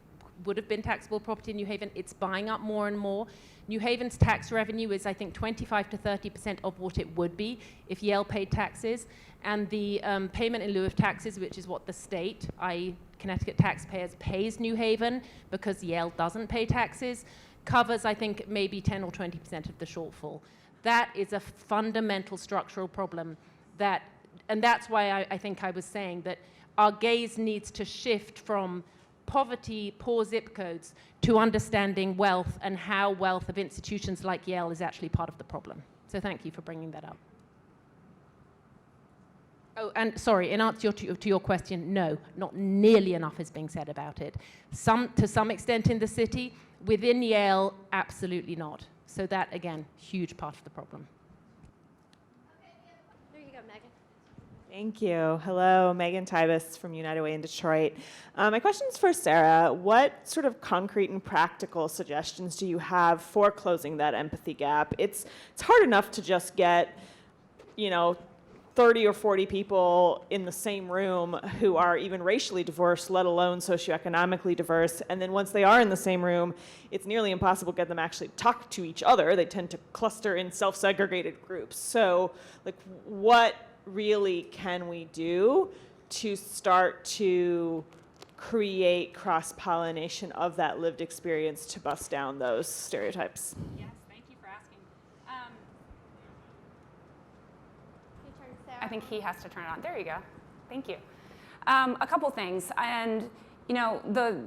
would have been taxable property in New Haven. It's buying up more and more. New Haven's tax revenue is, I think, 25 to 30% of what it would be if Yale paid taxes. And the payment in lieu of taxes, which is what the state, i.e. Connecticut taxpayers, pays New Haven because Yale doesn't pay taxes, covers, I think, maybe 10 or 20% of the shortfall. That is a fundamental structural problem and that's why I think I was saying that our gaze needs to shift from poverty, poor zip codes, to understanding wealth and how wealth of institutions like Yale is actually part of the problem. So thank you for bringing that up. Oh, and sorry, in answer to your question, no, not nearly enough is being said about it. To some extent in the city, within Yale, absolutely not. So that, again, huge part of the problem. There you go, Megan. Thank you. Hello, Megan Tybus from United Way in Detroit. My question is for Sara. What sort of concrete and practical suggestions do you have for closing that empathy gap? It's hard enough to just get, 30 or 40 people in the same room who are even racially diverse, let alone socioeconomically diverse. And then once they are in the same room, it's nearly impossible to get them actually talk to each other. They tend to cluster in self-segregated groups. So, what really can we do to start to create cross-pollination of that lived experience to bust down those stereotypes? Yes, thank you for asking. I think he has to turn it on. There you go. Thank you. A couple things. And You know,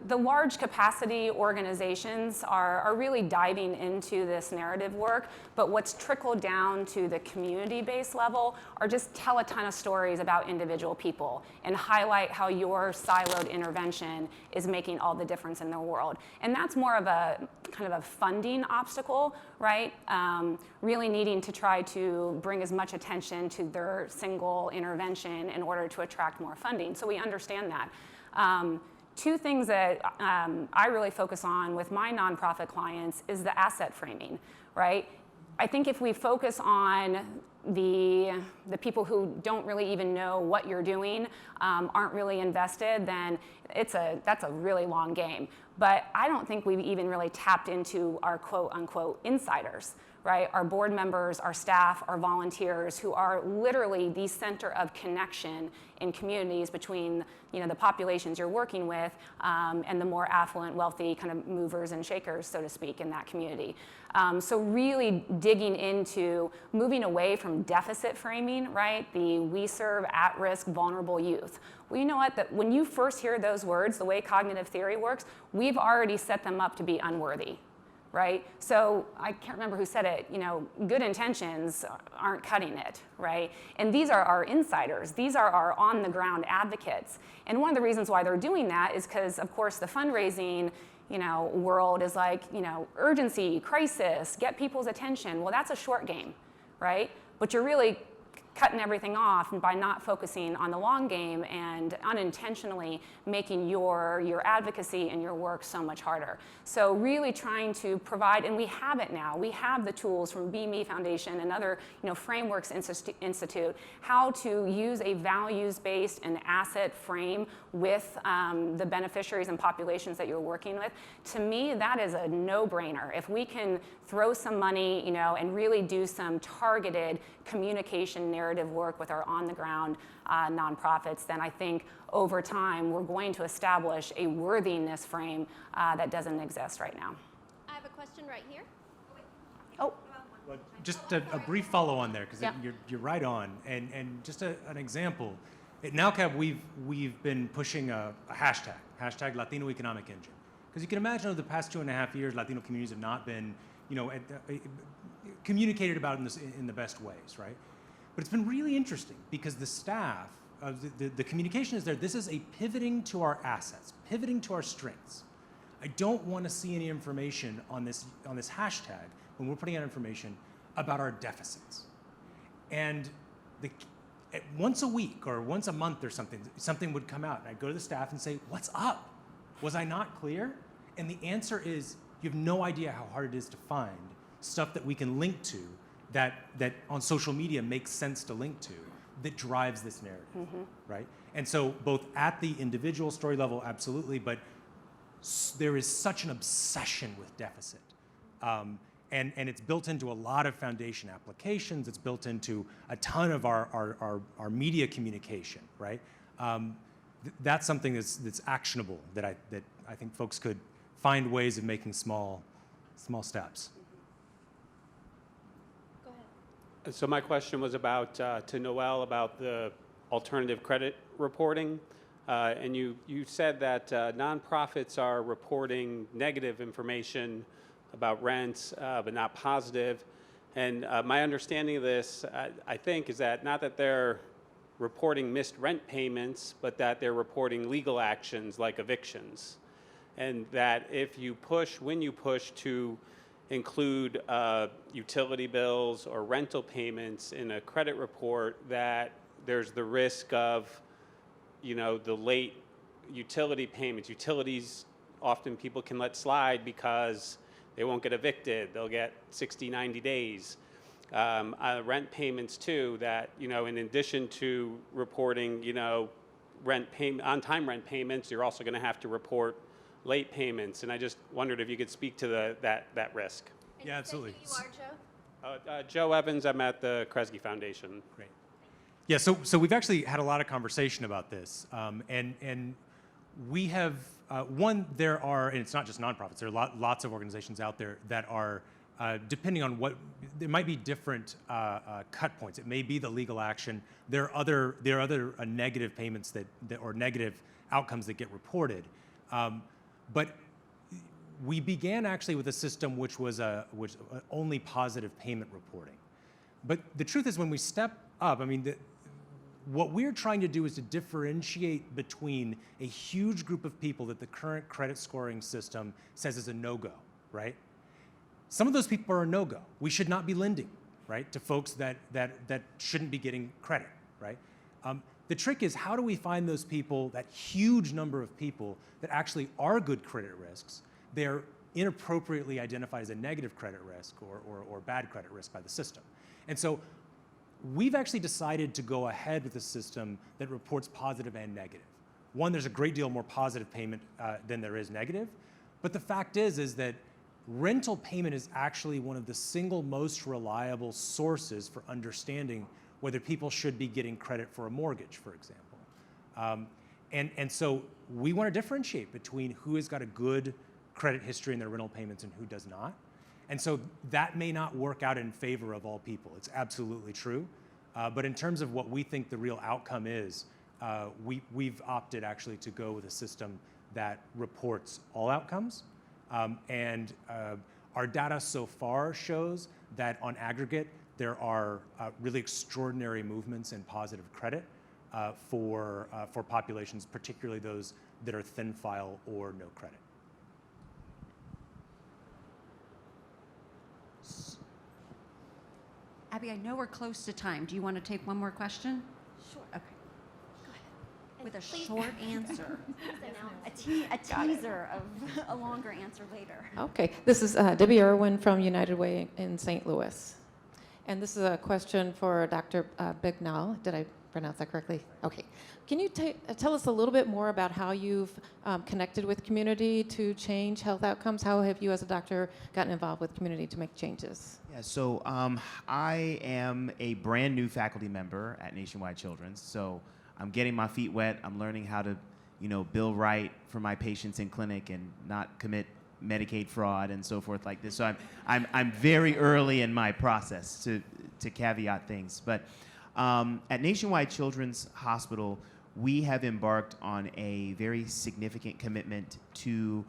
the large capacity organizations are really diving into this narrative work, but what's trickled down to the community-based level are just tell a ton of stories about individual people and highlight how your siloed intervention is making all the difference in the world. And that's more of a kind of a funding obstacle, right? Really needing to try to bring as much attention to their single intervention in order to attract more funding. So we understand that. Two things that I really focus on with my nonprofit clients is the asset framing, right? I think if we focus on the people who don't really even know what you're doing, aren't really invested, then that's a really long game. But I don't think we've even really tapped into our quote unquote insiders, right? Our board members, our staff, our volunteers who are literally the center of connection in communities between the populations you're working with and the more affluent, wealthy kind of movers and shakers, so to speak, in that community. So really digging into moving away from deficit framing, right? We serve at-risk, vulnerable youth. Well, you know what? That when you first hear those words, the way cognitive theory works, we've already set them up to be unworthy. Right? So I can't remember who said it, good intentions aren't cutting it, right? And these are our insiders. These are our on-the-ground advocates. And one of the reasons why they're doing that is because, of course, the fundraising, world is like, urgency, crisis, get people's attention. Well, that's a short game, right? But you're really cutting everything off by not focusing on the long game and unintentionally making your advocacy and your work so much harder. So really trying to provide, and we have it now, we have the tools from Be Me Foundation and other Frameworks Institute, how to use a values-based and asset frame with the beneficiaries and populations that you're working with. To me, that is a no-brainer. If we can throw some money, and really do some targeted communication narrative work with our on-the-ground nonprofits, then I think over time we're going to establish a worthiness frame that doesn't exist right now. I have a question right here. Oh. Well, just a brief follow on there, because Yeah. you're right on. And just an example, at NALCAB we've been pushing a hashtag Latino Economic Engine. Because you can imagine over the past 2.5 years, Latino communities have not been communicated about in the best ways, right? But it's been really interesting because the staff, the communication is there. This is a pivoting to our assets, pivoting to our strengths. I don't want to see any information on this hashtag when we're putting out information about our deficits. And once a week or once a month or something would come out, and I'd go to the staff and say, "What's up? Was I not clear?" And the answer is, you have no idea how hard it is to find stuff that we can link to that on social media makes sense to link to, that drives this narrative, right? And so both at the individual story level, absolutely, but there is such an obsession with deficit. And it's built into a lot of foundation applications. It's built into a ton of our media communication, right? That's something that's actionable that I think folks could find ways of making small steps. Go ahead. So my question was about to Noel about the alternative credit reporting, and you said that nonprofits are reporting negative information about rents, but not positive. And my understanding of this, I think, is that not that they're reporting missed rent payments, but that they're reporting legal actions like evictions. And that when you push to include utility bills or rental payments in a credit report, that there's the risk of, the late utility payments. Utilities, often people can let slide because they won't get evicted. They'll get 60, 90 days. Rent payments too, that, in addition to reporting, on-time rent payments, you're also going to have to report late payments. And I just wondered if you could speak to that risk. And Yeah, absolutely. You are Joe? Joe Evans, I'm at the Kresge Foundation. Great. Yeah, so we've actually had a lot of conversation about this. And we have, there are, and it's not just nonprofits, there are lots of organizations out there that are, depending on there might be different cut points. It may be the legal action. There are other negative payments or negative outcomes that get reported. But we began actually with a system which was only positive payment reporting. But the truth is, when we step up, I mean, what we're trying to do is to differentiate between a huge group of people that the current credit scoring system says is a no-go, right? Some of those people are a no-go. We should not be lending, right, to folks that shouldn't be getting credit, right? The trick is, how do we find those people, that huge number of people that actually are good credit risks? They're inappropriately identified as a negative credit risk or bad credit risk by the system. And so we've actually decided to go ahead with a system that reports positive and negative. One, there's a great deal more positive payment than there is negative. But the fact is that rental payment is actually one of the single most reliable sources for understanding whether people should be getting credit for a mortgage, for example. And so we want to differentiate between who has got a good credit history in their rental payments and who does not. And so that may not work out in favor of all people. It's absolutely true. But in terms of what we think the real outcome is, we've opted actually to go with a system that reports all outcomes. And our data so far shows that on aggregate, there are really extraordinary movements in positive credit for populations, particularly those that are thin file or no credit. Abby, I know we're close to time. Do you want to take one more question? Sure. Okay. Go ahead. With a Please. short answer. A teaser of a longer answer later. Okay, this is Debbie Irwin from United Way in St. Louis. And this is a question for Dr. Bignall. Did I pronounce that correctly? Okay. Can you tell us a little bit more about how you've connected with community to change health outcomes? How have you as a doctor gotten involved with community to make changes? Yeah, so I am a brand new faculty member at Nationwide Children's, so I'm getting my feet wet. I'm learning how to, bill right for my patients in clinic and not commit Medicaid fraud and so forth like this. So I'm very early in my process to caveat things. But at Nationwide Children's Hospital, we have embarked on a very significant commitment to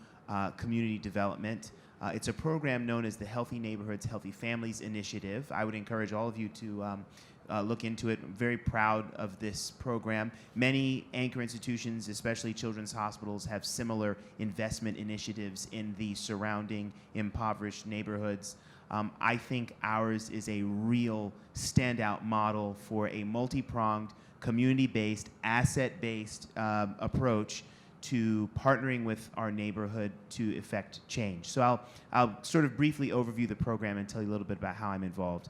community development. It's a program known as the Healthy Neighborhoods, Healthy Families Initiative. I would encourage all of you to look into it. I'm very proud of this program. Many anchor institutions, especially children's hospitals, have similar investment initiatives in the surrounding impoverished neighborhoods. I think ours is a real standout model for a multi-pronged, community-based, asset-based approach to partnering with our neighborhood to effect change. So I'll sort of briefly overview the program and tell you a little bit about how I'm involved.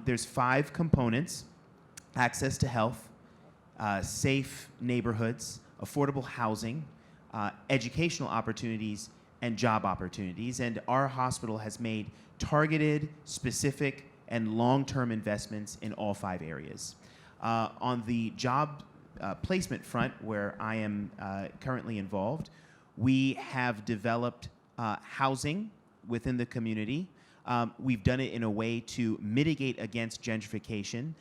There's 5 components: access to health, safe neighborhoods, affordable housing, educational opportunities, and job opportunities. And our hospital has made targeted, specific, and long-term investments in all 5 areas. On the job placement front, where I am currently involved, we have developed housing within the community. We've done it in a way to mitigate against gentrification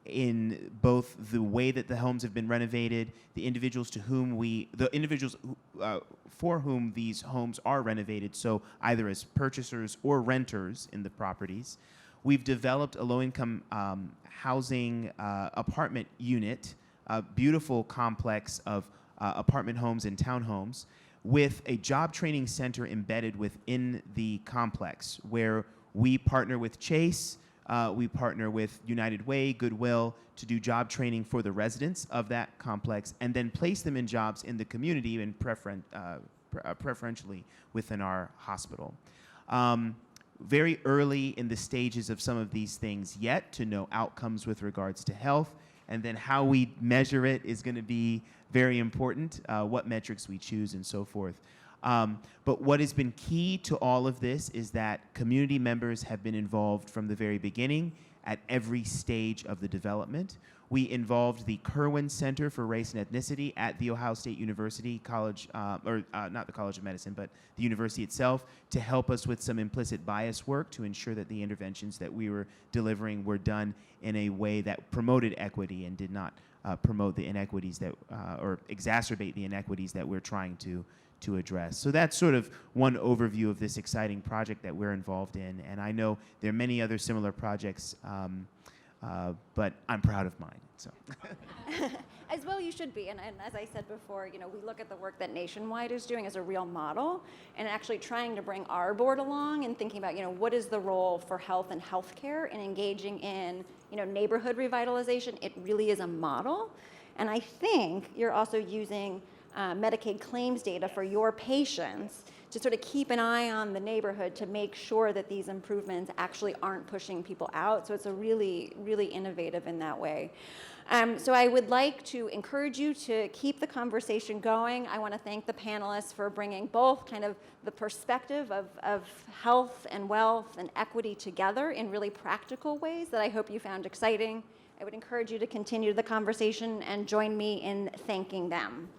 in both the way that the homes have been renovated, the individuals for whom these homes are renovated, so either as purchasers or renters in the properties. We've developed a low-income housing apartment unit, a beautiful complex of apartment homes and townhomes, with a job training center embedded within the complex, where we partner with Chase, we partner with United Way, Goodwill, to do job training for the residents of that complex, and then place them in jobs in the community and preferentially within our hospital. Very early in the stages of some of these things yet to know outcomes with regards to health, and then how we measure it is going to be very important, what metrics we choose and so forth. But what has been key to all of this is that community members have been involved from the very beginning at every stage of the development. We involved the Kirwan Center for Race and Ethnicity at The Ohio State University College, not the College of Medicine, but the university itself, to help us with some implicit bias work to ensure that the interventions that we were delivering were done in a way that promoted equity and did not promote the inequities that, or exacerbate the inequities that we're trying to address. So that's sort of one overview of this exciting project that we're involved in. And I know there are many other similar projects, but I'm proud of mine. So. As well you should be, and as I said before, you know, we look at the work that Nationwide is doing as a real model, and actually trying to bring our board along and thinking about, you know, what is the role for health and healthcare and engaging in, you know, neighborhood revitalization. It really is a model, and I think you're also using Medicaid claims data for your patients to sort of keep an eye on the neighborhood to make sure that these improvements actually aren't pushing people out. So it's a really, really innovative in that way. So I would like to encourage you to keep the conversation going. I want to thank the panelists for bringing both kind of the perspective of health and wealth and equity together in really practical ways that I hope you found exciting. I would encourage you to continue the conversation and join me in thanking them.